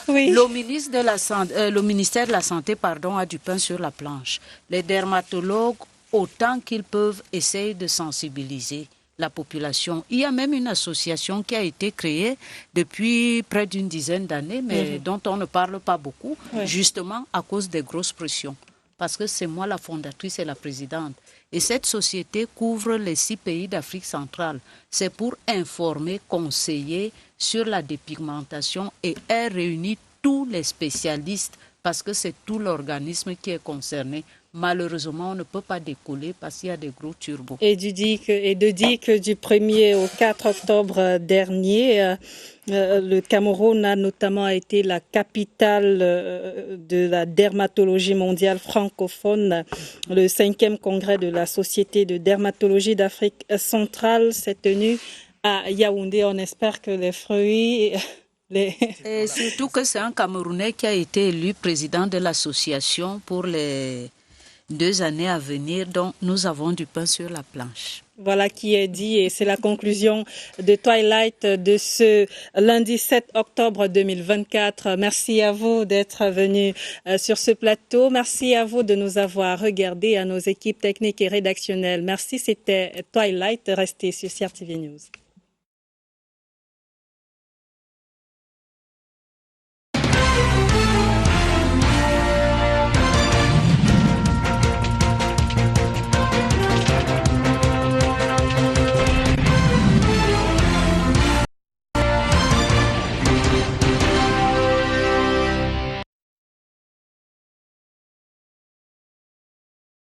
Speaker 2: oui. Le ministère de la Santé a du pain sur la planche. Les dermatologues, autant qu'ils peuvent, essayent de sensibiliser la population. Il y a même une association qui a été créée depuis près d'une dizaine d'années, mais dont on ne parle pas beaucoup, justement à cause des grosses pressions. Parce que c'est moi la fondatrice et la présidente. Et cette société couvre les 6 pays d'Afrique centrale. C'est pour informer, conseiller sur la dépigmentation et elle réunit tous les spécialistes parce que c'est tout l'organisme qui est concerné. malheureusement, on ne peut pas décoller parce qu'il y a des gros turbos.
Speaker 1: Et de dire que du 1er au 4 octobre dernier, le Cameroun a notamment été la capitale de la dermatologie mondiale francophone. Le 5e congrès de la Société de dermatologie d'Afrique centrale s'est tenu à Yaoundé. On espère que les fruits...
Speaker 2: Et surtout que c'est un Camerounais qui a été élu président de l'association pour les 2 années à venir, donc nous avons du pain sur la planche.
Speaker 1: Voilà qui est dit et c'est la conclusion de Twilight de ce lundi 7 octobre 2024. Merci à vous d'être venus sur ce plateau. Merci à vous de nous avoir regardés, à nos équipes techniques et rédactionnelles. Merci, c'était Twilight. Restez sur CRTV News.